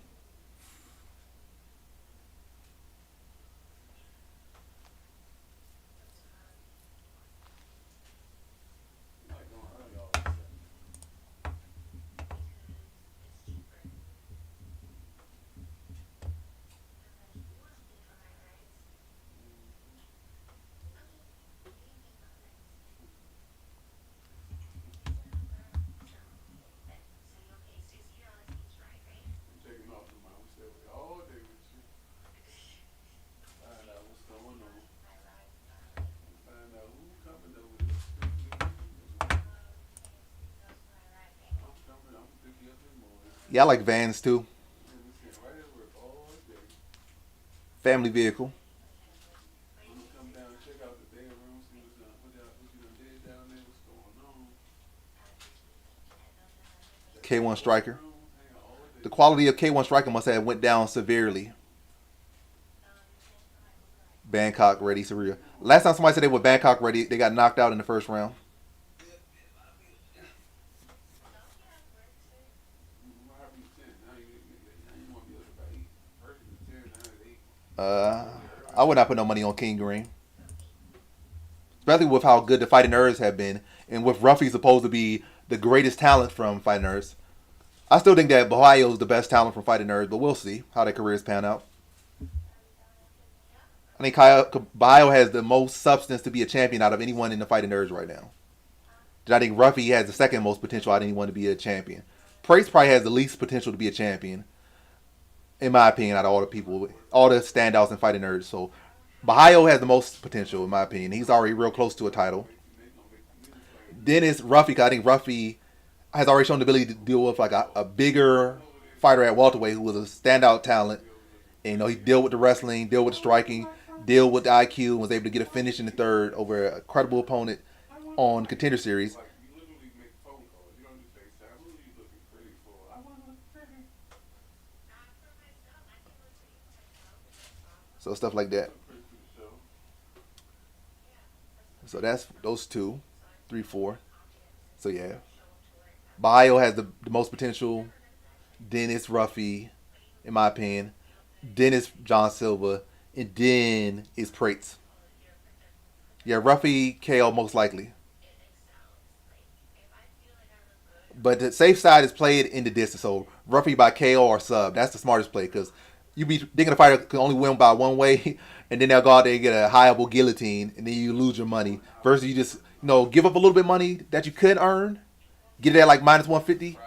Yeah, I like Vans too. Family vehicle. K1 Striker. The quality of K1 Striker must have went down severely. Bangkok ready, Saria. Last time somebody said they were Bangkok ready, they got knocked out in the first round. Uh, I would not put no money on King Green, especially with how good the Fighting Nerds have been, and with Ruffy supposed to be the greatest talent from Fighting Nerds. I still think that Bahio is the best talent from Fighting Nerds, but we'll see how their careers pan out. I think Bahio has the most substance to be a champion out of anyone in the Fighting Nerds right now. And I think Ruffy has the second most potential out of anyone to be a champion. Price probably has the least potential to be a champion, in my opinion, out of all the people, all the standouts in Fighting Nerds. So Bahio has the most potential, in my opinion. He's already real close to a title. Then it's Ruffy. I think Ruffy has already shown the ability to deal with like a bigger fighter at welterweight who was a standout talent. And, he dealt with the wrestling, deal with the striking, deal with the IQ, and was able to get a finish in the third over a credible opponent on Contender Series. So stuff like that. So that's those two, three, four. So yeah, Bio has the most potential. Then it's Ruffy, in my opinion. Then it's John Silver, and then it's Prates. Yeah, Ruffy KO most likely. But the safe side is played in the distance. So Ruffy by KO or sub. That's the smartest play because you be thinking a fighter can only win by one way, and then they'll go out there and get a highable guillotine, and then you lose your money. Versus you just give up a little bit of money that you could earn, get it at like minus 150,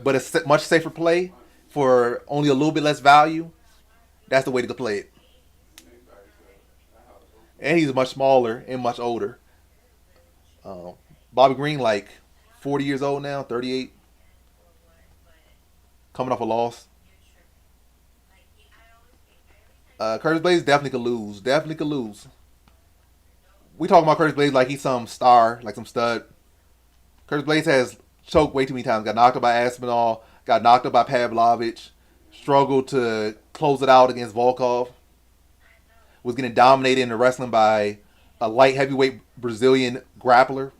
but a much safer play for only a little bit less value. That's the way to play it. And he's much smaller and much older. Um, Bobby Green like 40 years old now, 38, coming off a loss. Curtis Blades definitely could lose. Definitely could lose. We talking about Curtis Blades like he's some star, like some stud. Curtis Blades has choked way too many times. Got knocked up by Aspinall. Got knocked up by Pavlovich. Struggled to close it out against Volkov. Was getting dominated in the wrestling by a light heavyweight Brazilian grappler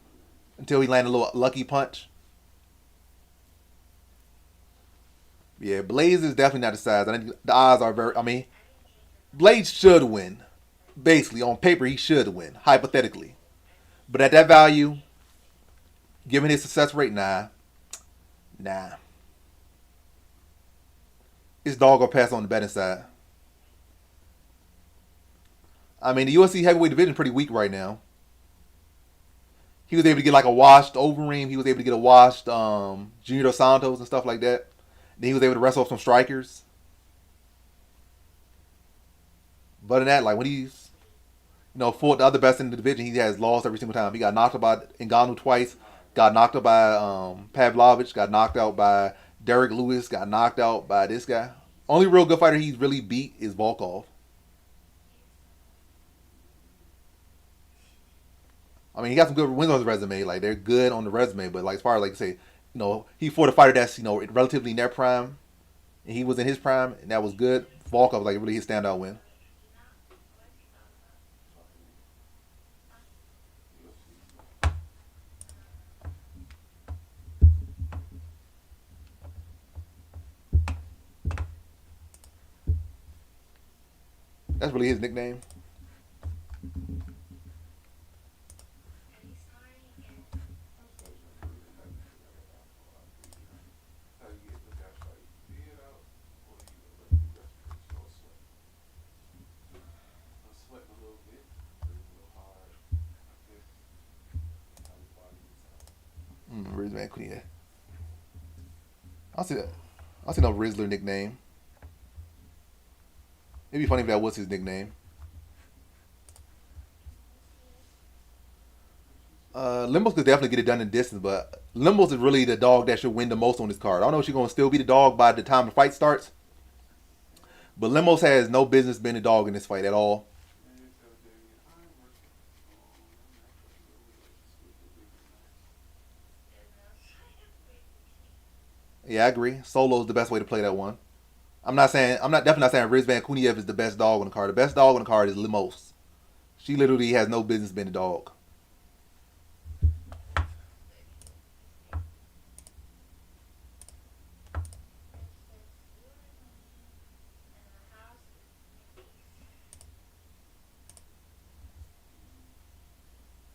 until he landed a little lucky punch. Yeah, Blaze is definitely not the size. I think the odds are very. I mean, Blaze should win. Basically, on paper, he should win, hypothetically. But at that value, given his success rate, nah. His dog will pass on the betting side. I mean, the UFC heavyweight division is pretty weak right now. He was able to get like a washed Overeem. He was able to get a washed Junior Dos Santos and stuff like that. Then he was able to wrestle some strikers. But in that, like when he's fought the other best in the division, he has lost every single time. He got knocked out by Ngannou twice. Got knocked out by Pavlovich. Got knocked out by Derek Lewis. Got knocked out by this guy. Only real good fighter he's really beat is Volkov. I mean, he got some good wins on his resume. Like they're good on the resume, but like as far as like say, he fought a fighter that's relatively in their prime, and he was in his prime, and that was good. Volkov was like really his standout win. That's really his nickname. Rizman Queen. I'll see that. I'll see no Rizzler nickname. It'd be funny if that was his nickname. Limbos could definitely get it done in distance, but Limbos is really the dog that should win the most on this card. I don't know if she's gonna still be the dog by the time the fight starts, but Limbos has no business being a dog in this fight at all. Yeah, I agree. Solo is the best way to play that one. I'm not definitely not saying Riz Van Kuniev is the best dog on the card. The best dog on the card is Limos. She literally has no business being a dog.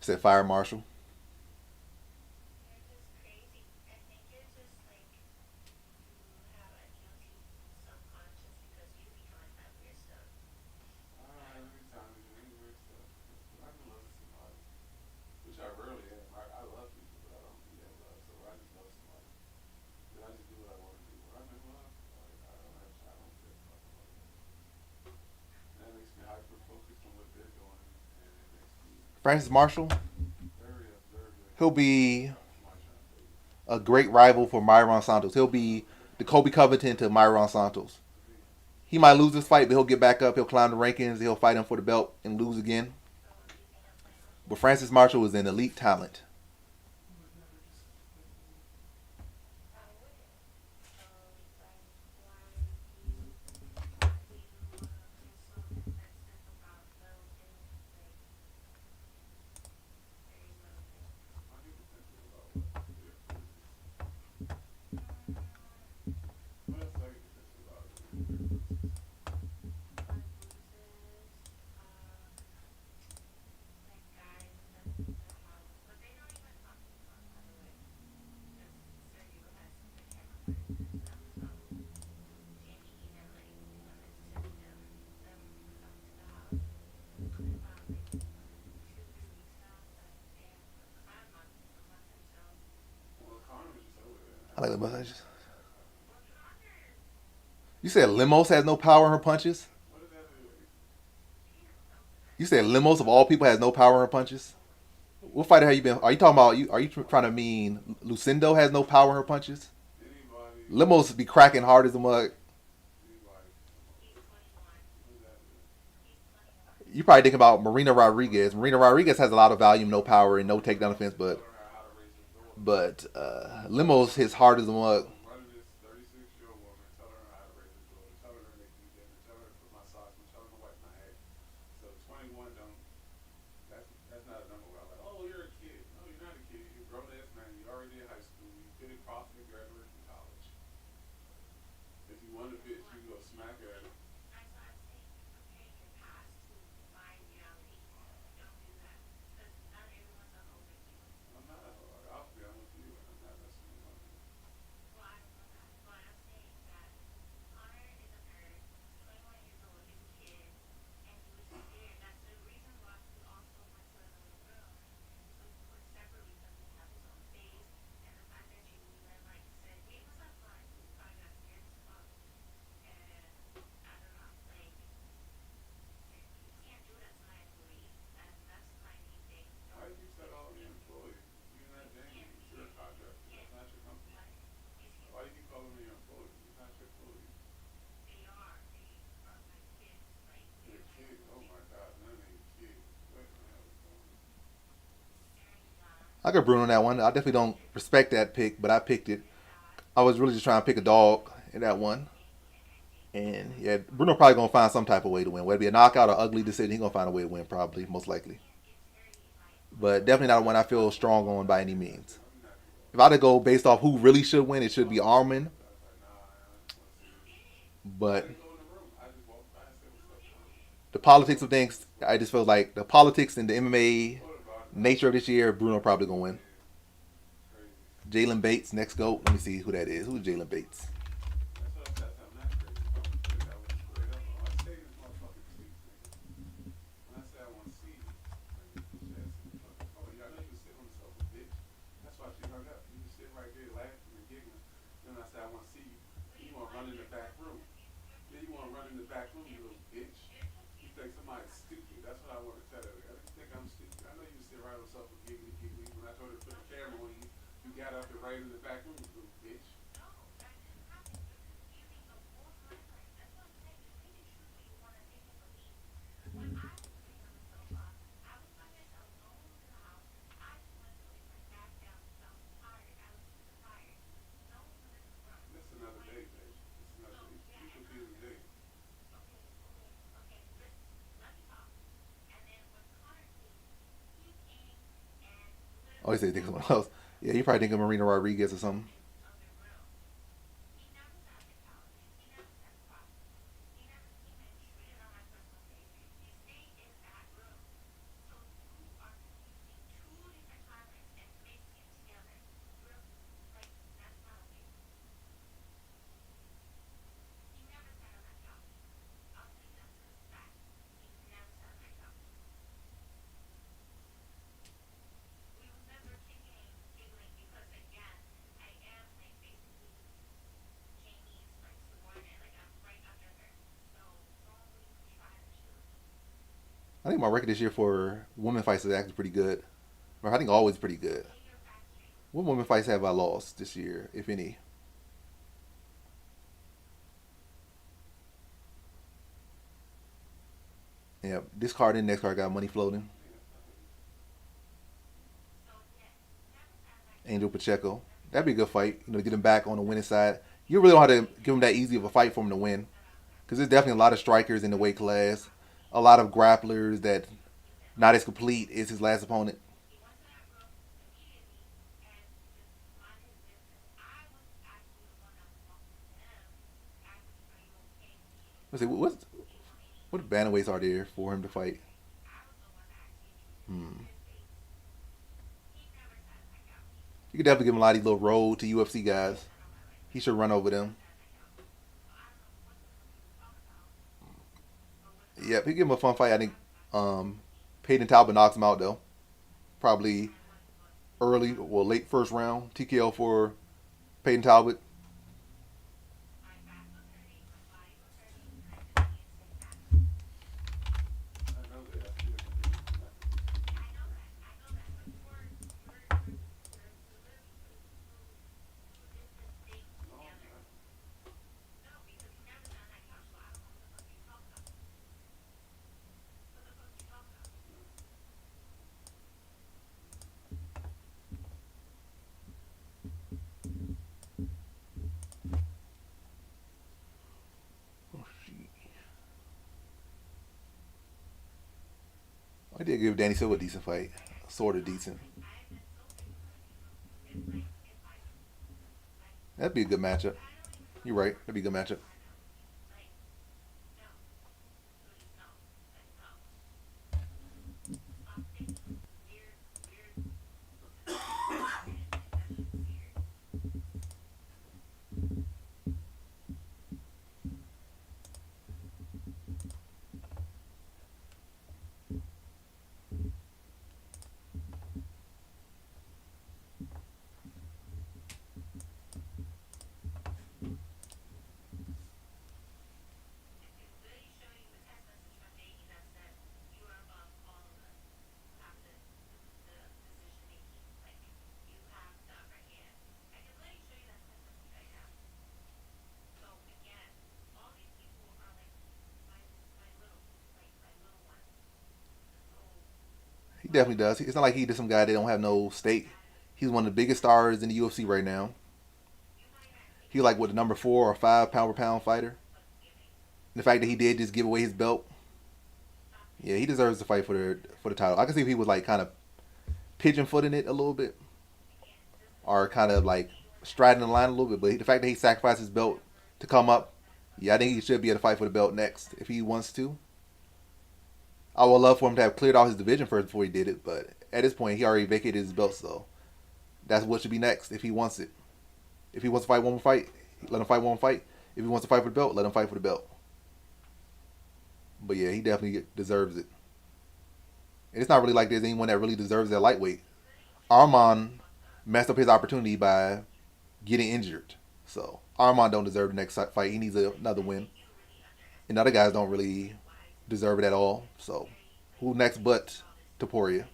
Said Fire Marshal. Francis Marshall, he'll be a great rival for Myron Santos. He'll be the Kobe Covington to Myron Santos. He might lose this fight, but he'll get back up. He'll climb the rankings. He'll fight him for the belt and lose again. But Francis Marshall is an elite talent. I like the punches. You said Limos has no power in her punches. You said Limos of all people has no power in her punches. What fighter have you been? Are you talking about? Are you trying to mean Lucindo has no power in her punches? Limos be cracking hard as a mug. You probably think about Marina Rodriguez. Marina Rodriguez has a lot of volume, no power, and no takedown defense, but Limos hits hard as a mug. I got Bruno on that one. I definitely don't respect that pick, but I picked it. I was really just trying to pick a dog in that one. And yeah, Bruno probably gonna find some type of way to win. Whether it be a knockout or ugly decision, he gonna find a way to win, probably, most likely. But definitely not one I feel strong on by any means. If I had to go based off who really should win, it should be Armin. But the politics of things, I just feel like the politics and the MMA nature of this year, Bruno probably gonna win. Jalen Bates next go. Let me see who that is. Who's Jalen Bates? Oh, he said he thinks someone else. Yeah, you probably think of Marina Rodriguez or something. think my record this year for women fights is actually pretty good. Or I think always pretty good. What women fights have I lost this year, if any? Yeah, this card and next card got money floating. Angel Pacheco. That'd be a good fight. You know, to get him back on the winning side. You really don't have to give him that easy of a fight for him to win, because there's definitely a lot of strikers in the weight class, a lot of grapplers that not as complete as his last opponent. Let's see, what bantamweights are there for him to fight? Hmm. You could definitely give him a lot of these little road to UFC guys. He should run over them. Yep, he give him a fun fight. I think Peyton Talbot knocks him out though. Probably early, well, late first round TKO for Peyton Talbot. Oh, I did give Danny Silva a decent fight, sort of decent. That'd be a good matchup. You're right. That'd be a good matchup. He definitely does. It's not like he's just some guy that don't have no stake. He's one of the biggest stars in the UFC right now. He like what, the number 4 or 5 pound per pound fighter. And the fact that he did just give away his belt, yeah, he deserves to fight for the title. I can see if he was like kind of pigeon footing it a little bit, or kind of like striding the line a little bit. But the fact that he sacrificed his belt to come up, yeah, I think he should be able to fight for the belt next if he wants to. I would love for him to have cleared out his division first before he did it, but at this point, he already vacated his belt, so that's what should be next if he wants it. If he wants to fight one more fight, let him fight one more fight. If he wants to fight for the belt, let him fight for the belt. But yeah, he definitely deserves it. And it's not really like there's anyone that really deserves that lightweight. Arman messed up his opportunity by getting injured, so Arman don't deserve the next fight. He needs another win, and the other guys don't really deserve it at all. So who next but Taporia?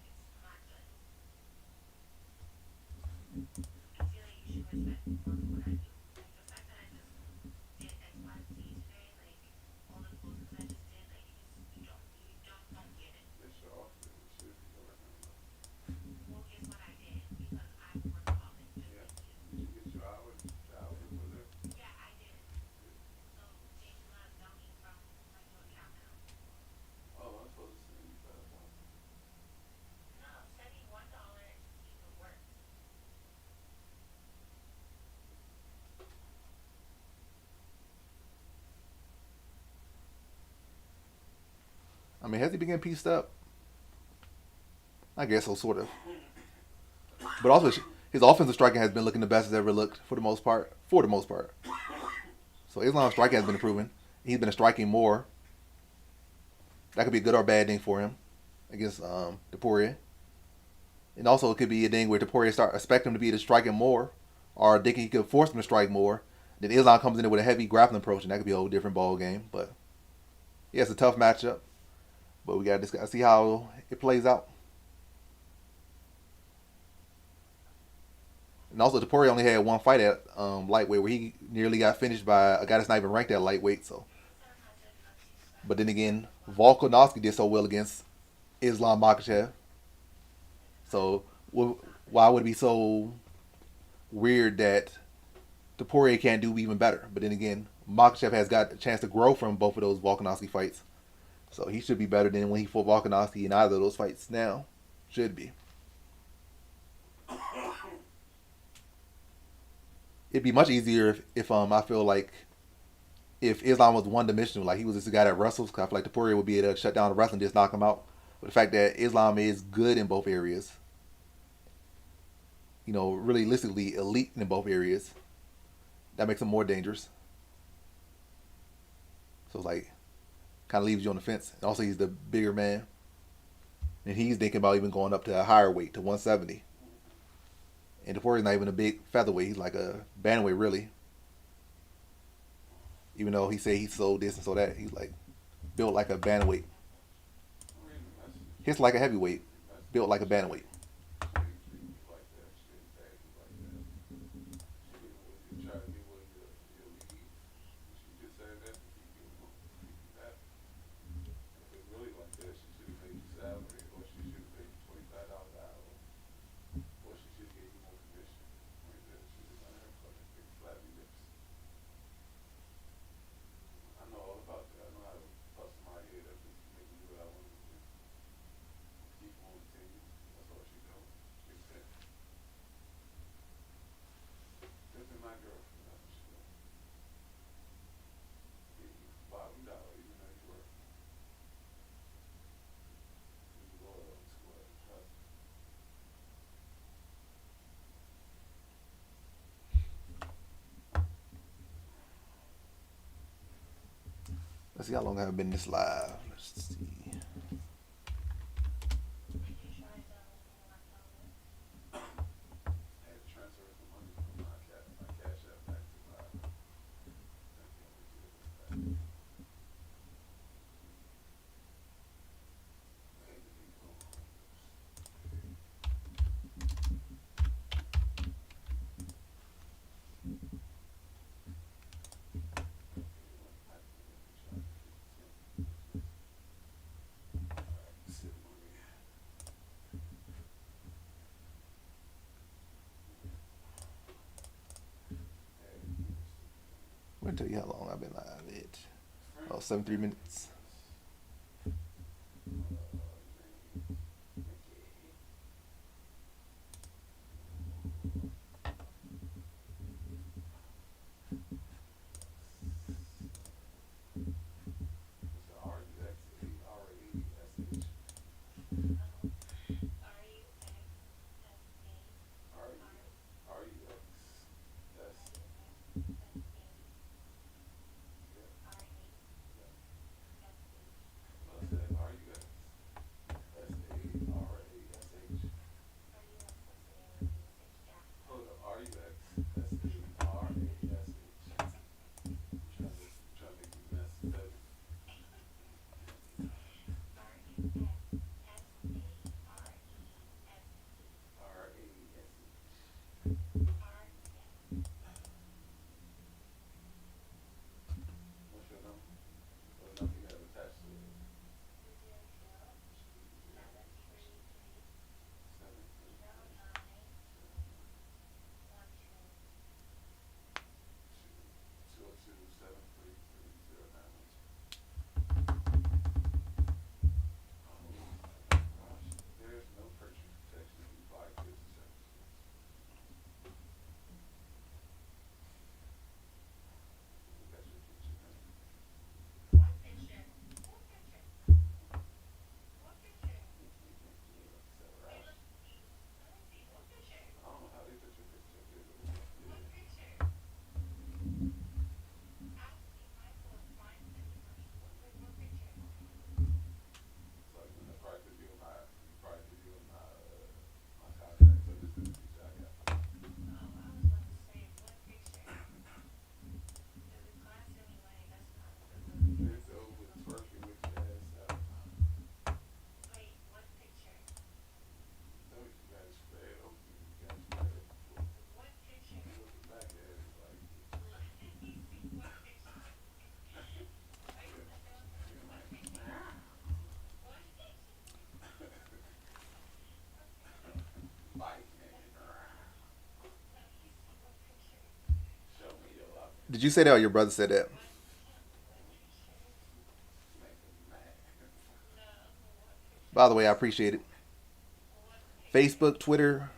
I mean, has he been getting pieced up? I guess so, sort of. But also, his offensive striking has been looking the best it's ever looked for the most part. For the most part. So Islam's striking has been improving. He's been striking more. That could be a good or bad thing for him against Taporia. And also, it could be a thing where Taporia start expect him to be to striking more, or they he could force him to strike more. Then Islam comes in there with a heavy grappling approach, and that could be a whole different ball game. But yeah, it's a tough matchup. But we got to see how it plays out. And also, Topuria only had one fight at lightweight where he nearly got finished by a guy that's not even ranked at lightweight. So, but then again, Volkanovski did so well against Islam Makhachev. So, why would it be so weird that Topuria can't do even better? But then again, Makhachev has got a chance to grow from both of those Volkanovski fights. So he should be better than when he fought Volkanovski in either of those fights now. Should be. It'd be much easier if I feel like if Islam was one dimensional, like he was just a guy that wrestles, cause I feel like Topuria would be able to shut down the wrestling, just knock him out. But the fact that Islam is good in both areas, realistically elite in both areas, that makes him more dangerous. So it's like kind of leaves you on the fence. And also, he's the bigger man, and he's thinking about even going up to a higher weight to 170. And Topuria's not even a big featherweight; he's like a bantamweight, really. Even though he said he sold this and so that, he's like built like a bantamweight. Hits like a heavyweight, built like a bantamweight. Let's see how long I've been this live. Let's see. I'm gonna tell you how long I've been live. 73 minutes. Did you say that or your brother said that? By the way, I appreciate it. Facebook, Twitter,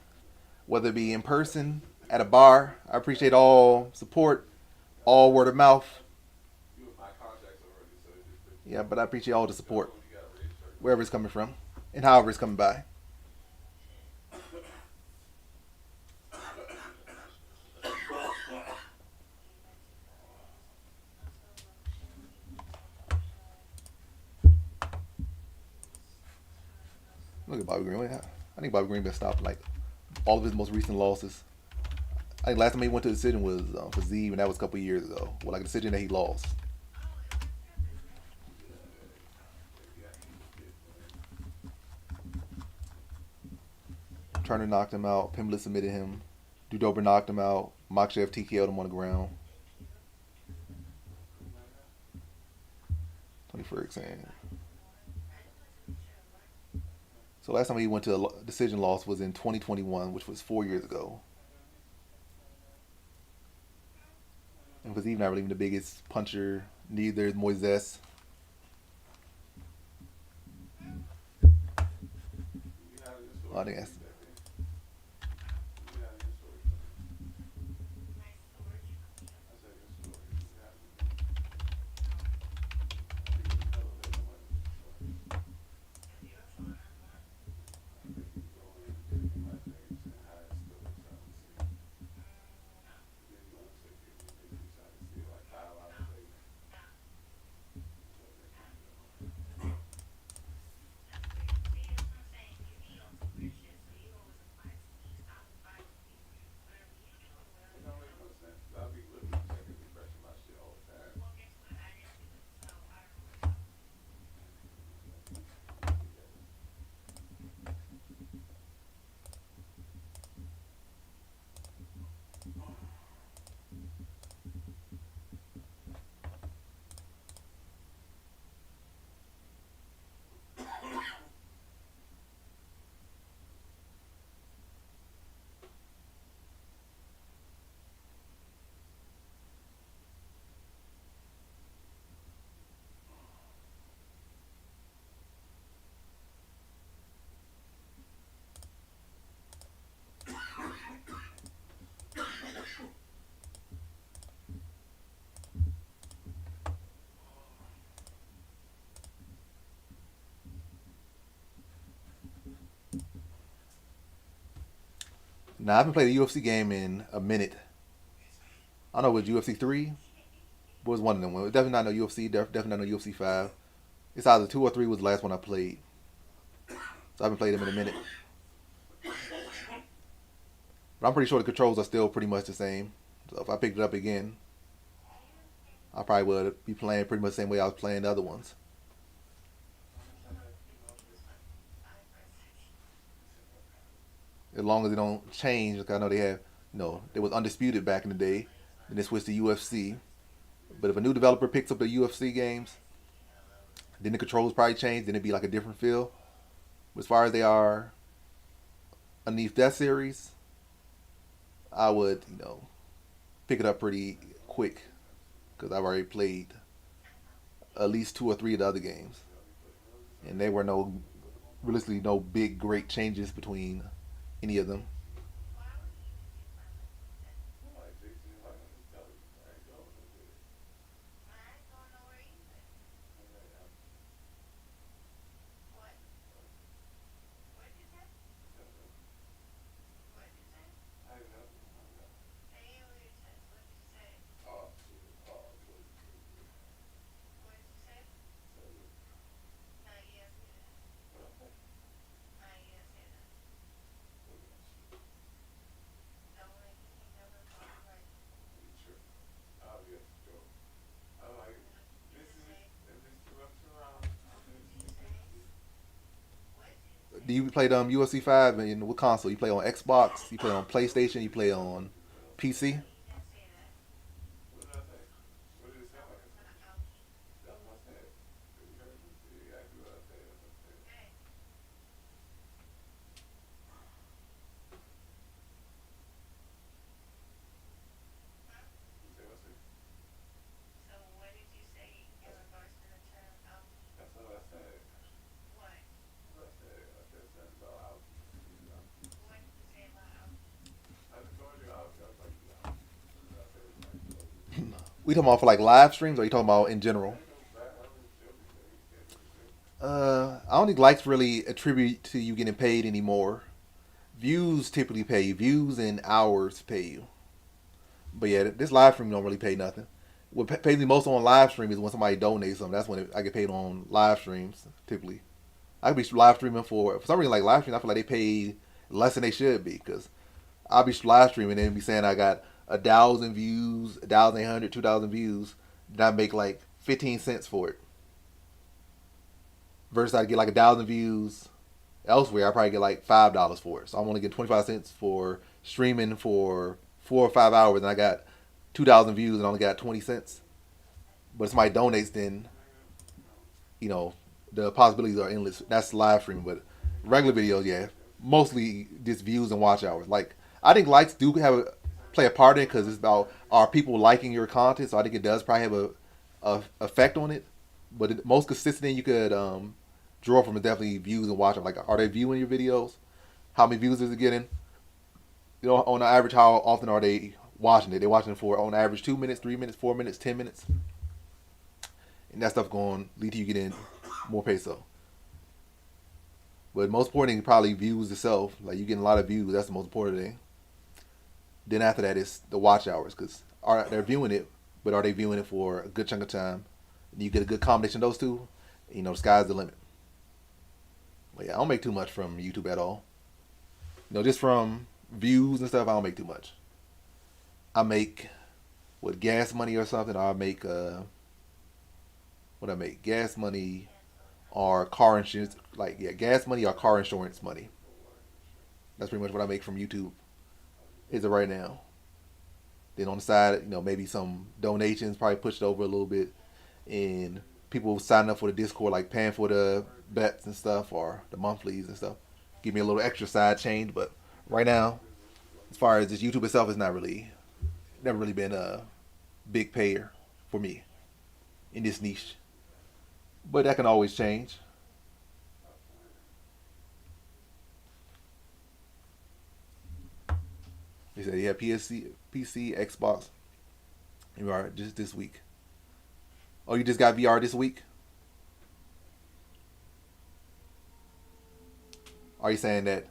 whether it be in person, at a bar, I appreciate all support, all word of mouth. Yeah, but I appreciate all the support, wherever it's coming from, and however it's coming by. Look at Bobby Green. I think Bobby Green been stopped like all of his most recent losses. I think last time he went to a decision was for Zeeb, and that was a couple years ago. Well, like a decision that he lost. Turner knocked him out. Pimblett submitted him. Dudober knocked him out. Makhachev TKO'd him on the ground. Tony Ferguson. So last time he went to a decision loss was in 2021, which was 4 years ago. And was even not really even the biggest puncher. Neither is Moises. I think that's Now I haven't played a UFC game in a minute. I don't know, was UFC 3? What was one of them? Well, definitely not no UFC. Definitely not no UFC 5. It's either 2 or 3 was the last one I played. So I haven't played them in a minute. But I'm pretty sure the controls are still pretty much the same. So if I picked it up again, I probably would be playing pretty much the same way I was playing the other ones. As long as they don't change, like I know they have, they was undisputed back in the day, and they switched to UFC. But if a new developer picks up the UFC games, then the controls probably change. Then it'd be like a different feel. But as far as they are underneath that series, I would, pick it up pretty quick because I've already played at least 2 or 3 of the other games, and there were realistically, no big great changes between any of them. Do you play UFC 5 and what console? You play on Xbox? You play on PlayStation? You play on PC? We talking about for like live streams, or you talking about in general? I don't think likes really attribute to you getting paid anymore. Views typically pay you. Views and hours pay you. But yeah, this live stream don't really pay nothing. What pays me most on live stream is when somebody donates something. That's when I get paid on live streams typically. I could be live streaming for some reason like live streams. I feel like they pay less than they should be because I'll be live streaming and be saying I got 1,000 views, 1,800, 2,000 views. Then I make like 15 cents for it. Versus I get like 1,000 views elsewhere, I probably get like $5 for it. So I'm only getting 25 cents for streaming for 4 or 5 hours, and I got 2,000 views and I only got 20 cents. But if somebody donates, then you know the possibilities are endless. That's live streaming, but regular videos, yeah, mostly just views and watch hours. Like I think likes do play a part in it because it's about are people liking your content. So I think it does probably have a effect on it. But the most consistent thing you could draw from is definitely views and watch. Like, are they viewing your videos? How many views is it getting? You know, on average, how often are they watching it? They're watching it for on average 2 minutes, 3 minutes, 4 minutes, 10 minutes, and that stuff going lead to you getting more peso. But most important thing probably views itself. Like you getting a lot of views. That's the most important thing. Then after that is the watch hours because are they're viewing it, but are they viewing it for a good chunk of time? And you get a good combination of those two. You know, the sky's the limit. But yeah, I don't make too much from YouTube at all. You know, just from views and stuff, I don't make too much. I make with gas money or something. I make what I make gas money or car insurance. Like yeah, gas money or car insurance money. That's pretty much what I make from YouTube. Is it right now? Then on the side, you know, maybe some donations, probably push it over a little bit, and people signing up for the Discord, like paying for the bets and stuff or the monthlies and stuff. Give me a little extra side change, but right now, as far as just YouTube itself, it's not really, never really been a big payer for me in this niche. But that can always change. They said, yeah, PC, Xbox, VR just this week. Oh, you just got VR this week? Are you saying that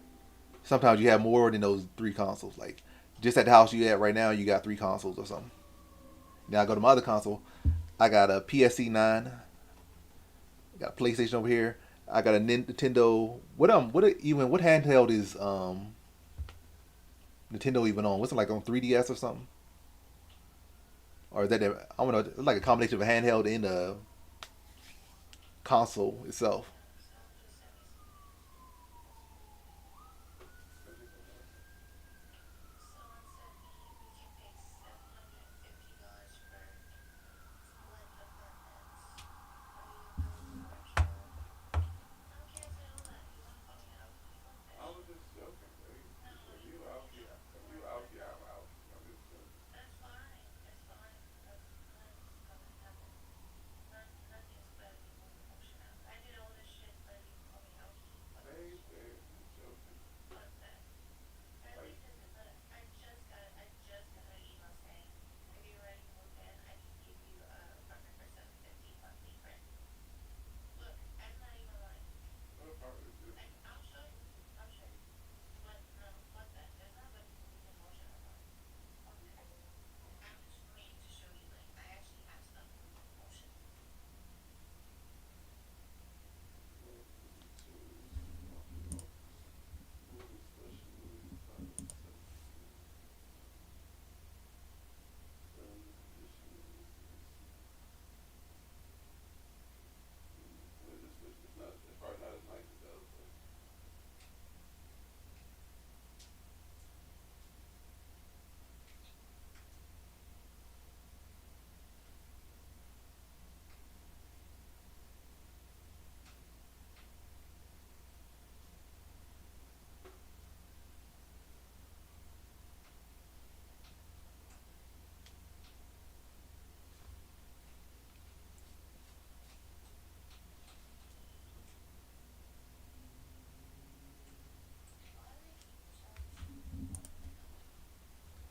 sometimes you have more than those three consoles? Like, just at the house you at right now, you got three consoles or something. Now I go to my other console. I got a PSC 9. I got a PlayStation over here. I got a Nintendo. What handheld is Nintendo even on? What's it like on 3DS or something? Or is that I don't know? It's like a combination of a handheld and a console itself.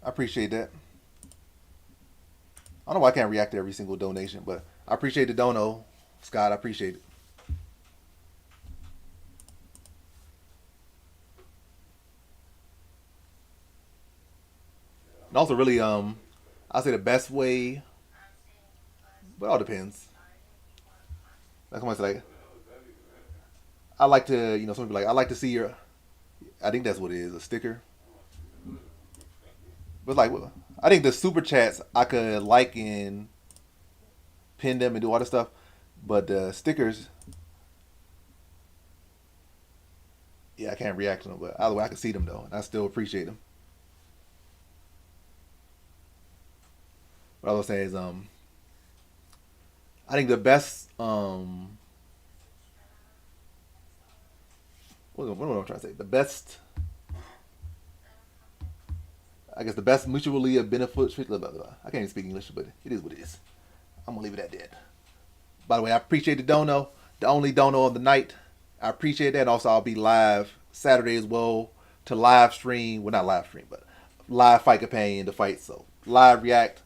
I appreciate that. I don't know why I can't react to every single donation, but I appreciate the dono, Scott. I appreciate it. And also, really, I say the best way. But it all depends. Like someone's like, I like to, some people like, I like to see your. I think that's what it is, a sticker. But like, I think the super chats I could like and pin them and do all this stuff, but the stickers, yeah, I can't react to them. But either way, I can see them though, and I still appreciate them. What I was saying is, I think the best, what am I trying to say? The best, I guess, the best mutually beneficial. Blah, blah, blah. I can't even speak English, but it is what it is. I'm gonna leave it at that. By the way, I appreciate the dono, the only dono of the night. I appreciate that. And also, I'll be live Saturday as well to live stream. Well, not live stream, but live fight companion to fight. So live react,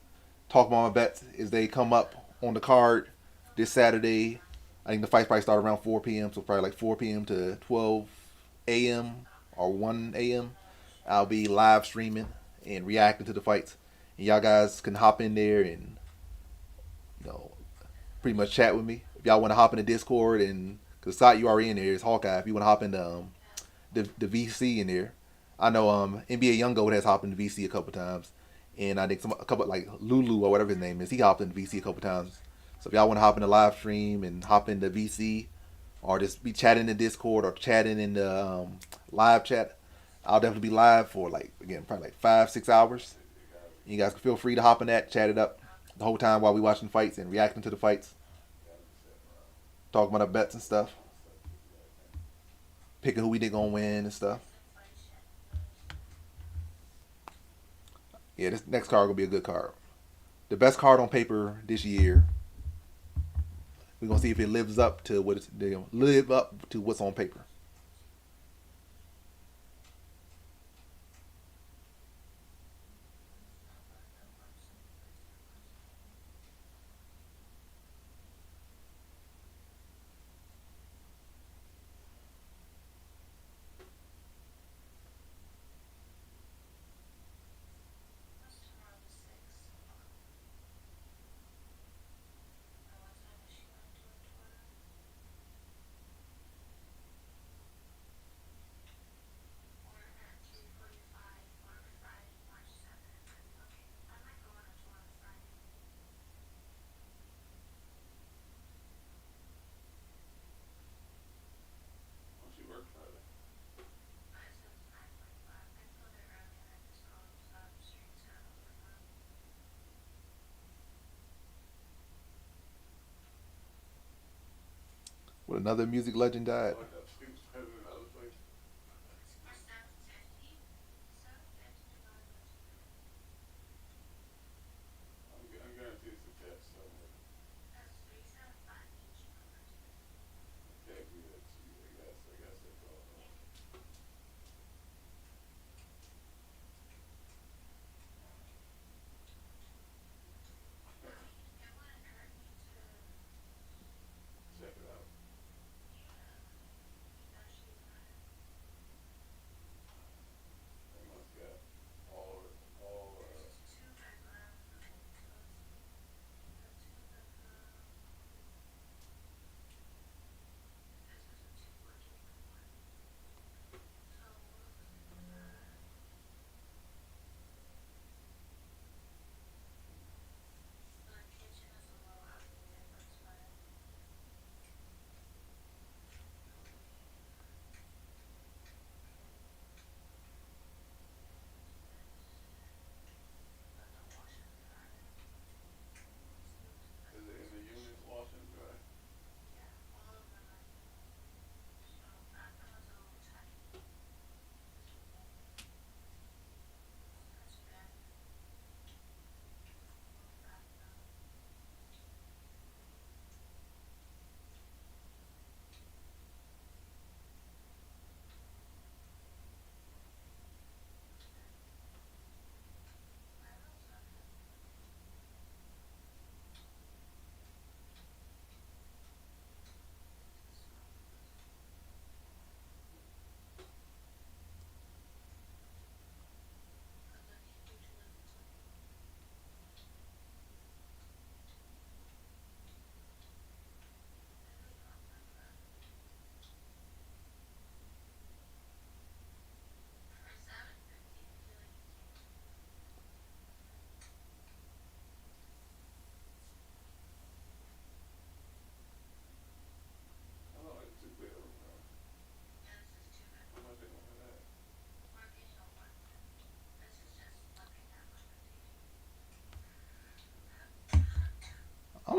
talk about my bets as they come up on the card this Saturday. I think the fights probably start around 4 p.m. So probably like 4 p.m. to 12 a.m. or 1 a.m. I'll be live streaming and reacting to the fights. And y'all guys can hop in there and you know pretty much chat with me. If y'all want to hop in the Discord and because the site you already in there is Hawkeye. If you want to hop into the VC in there, I know NBA YoungGoat has hopped into VC a couple times, and I think a couple like Lulu or whatever his name is, he hopped into VC a couple times. So if y'all want to hop in the live stream and hop into VC, or just be chatting in Discord or chatting in the live chat, I'll definitely be live for like again probably like 5 6 hours. You guys can feel free to hop in that, chat it up the whole time while we watching fights and reacting to the fights, talking about our bets and stuff, picking who we think gonna win and stuff. Yeah, this next card gonna be a good card. The best card on paper this year. We're gonna see if it lives up to what it's they live up to what's on paper. What another music legend died.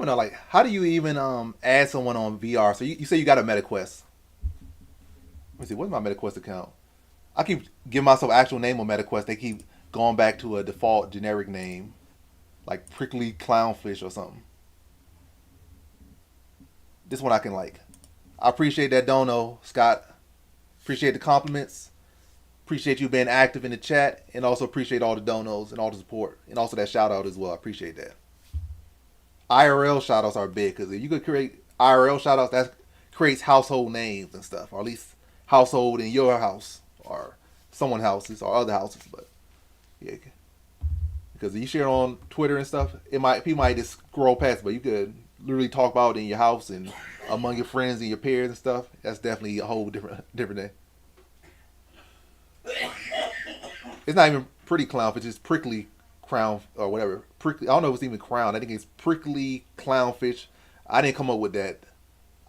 want to know, like, how do you even add someone on VR? So you say you got a MetaQuest. Let me see, what's my MetaQuest account? I keep giving myself actual name on MetaQuest. They keep going back to a default generic name, like Prickly Clownfish or something. This one I can like. I appreciate that dono, Scott. Appreciate the compliments. Appreciate you being active in the chat, and also appreciate all the donos and all the support, and also that shout out as well. I appreciate that. IRL shout outs are big because if you could create IRL shout outs, that creates household names and stuff, or at least household in your house or someone's houses or other houses. But yeah, because if you share on Twitter and stuff, it might people might just scroll past, but you could literally talk about it in your house and among your friends and your peers and stuff. That's definitely a whole different thing. It's not even pretty clownfish. It's prickly crown or whatever. Prickly. I don't know if it's even crown. I think it's prickly clownfish. I didn't come up with that.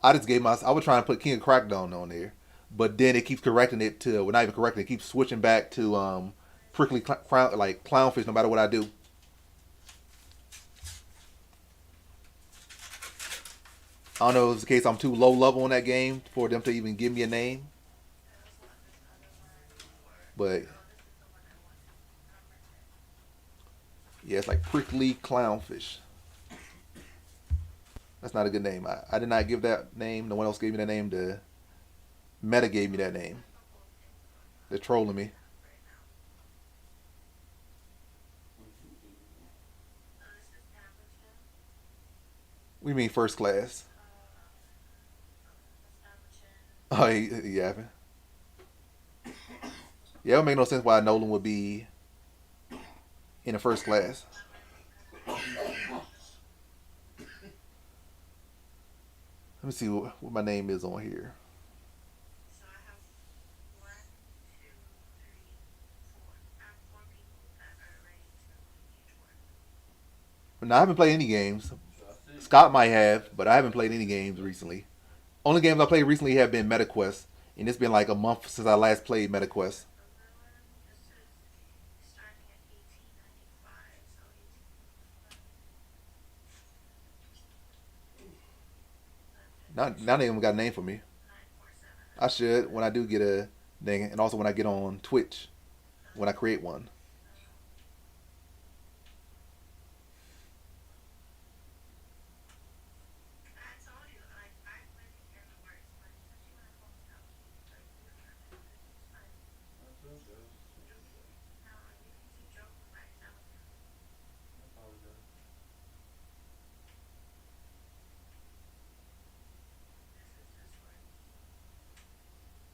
I just gave my. I was trying to put King of Crackdown on there, but then it keeps correcting it to. Well, not even correcting. It keeps switching back to prickly crown like clownfish. No matter what I do. I don't know if it's the case I'm too low level in that game for them to even give me a name, but yeah, it's like prickly clownfish. That's not a good name. I did not give that name. No one else gave me that name. The Meta gave me that name. They're trolling me. We mean first class. Oh, yeah. Yeah, it would make no sense why Nolan would be in the first class. Let me see what my name is on here. But now I haven't played any games. Scott might have, but I haven't played any games recently. Only games I played recently have been MetaQuest, and it's been like a month since I last played MetaQuest. Now they even got a name for me. I should when I do get a thing, and also when I get on Twitch when I create one.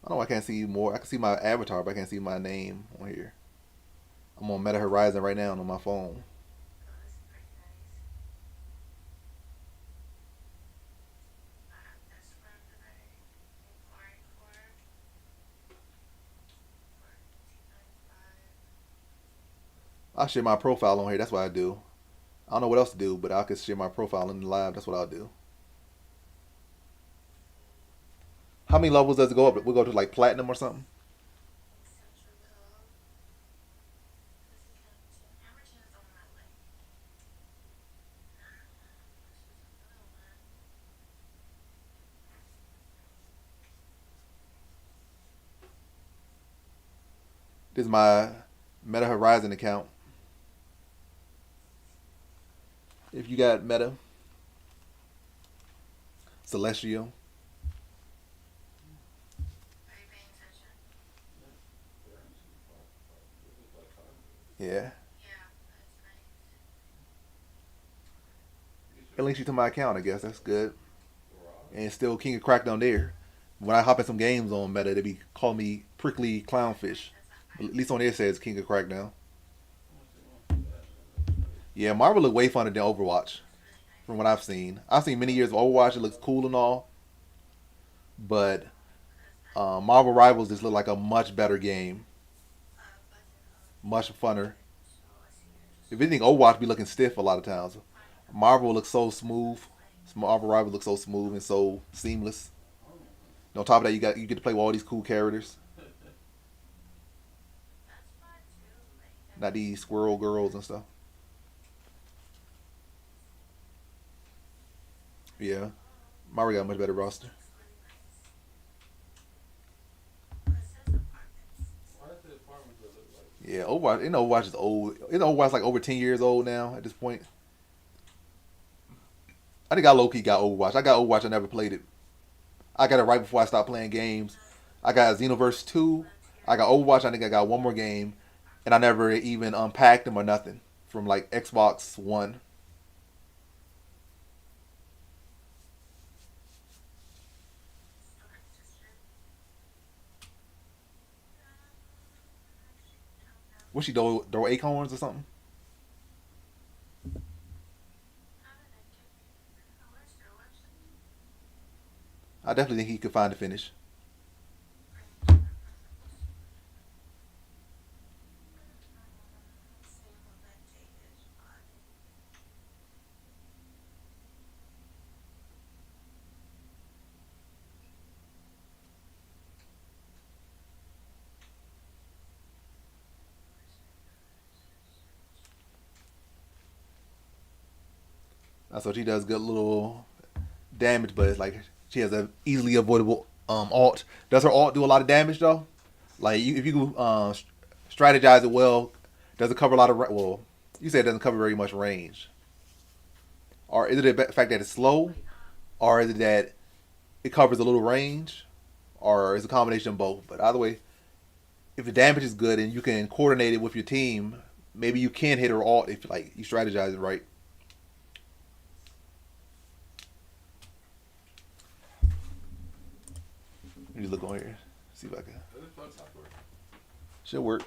I don't know. I can't see more. I can see my avatar, but I can't see my name on here. I'm on Meta Horizon right now on my phone. I share my profile on here. That's what I do. I don't know what else to do, but I can share my profile in the live. That's what I'll do. How many levels does it go up? We'll go to like platinum or something. This is my Meta Horizon account. If you got Meta, Celestial. Yeah. It links you to my account, I guess. That's good. And still King of Crackdown there. When I hop in some games on Meta, they be calling me Prickly Clownfish. At least on there it says King of Crackdown. Yeah, Marvel look way funner than Overwatch, from what I've seen. I've seen many years of Overwatch. It looks cool and all, but Marvel Rivals just look like a much better game, much funner. If anything, Overwatch be looking stiff a lot of times. Marvel looks so smooth. Marvel Rivals looks so smooth and so seamless. And on top of that, you get to play with all these cool characters, not these squirrel girls and stuff. Yeah, Mario got a much better roster. Yeah, Overwatch. You know, Overwatch is old. You know, Overwatch like over 10 years old now at this point. I think I low key got Overwatch. I got Overwatch. I never played it. I got it right before I stopped playing games. I got Xenoverse 2. I got Overwatch. I think I got one more game, and I never even unpacked them or nothing from like Xbox One. What she throw acorns or something? I definitely think he could find the finish. So she does good little damage, but it's like she has a easily avoidable alt. Does her alt do a lot of damage though? Like if you strategize it well, does it cover a lot of well? You said it doesn't cover very much range, or is it the fact that it's slow, or is it that it covers a little range, or is it a combination of both? But either way, if the damage is good and you can coordinate it with your team, maybe you can hit her alt if like you strategize it right. Let me look on here, see if I can. Should work.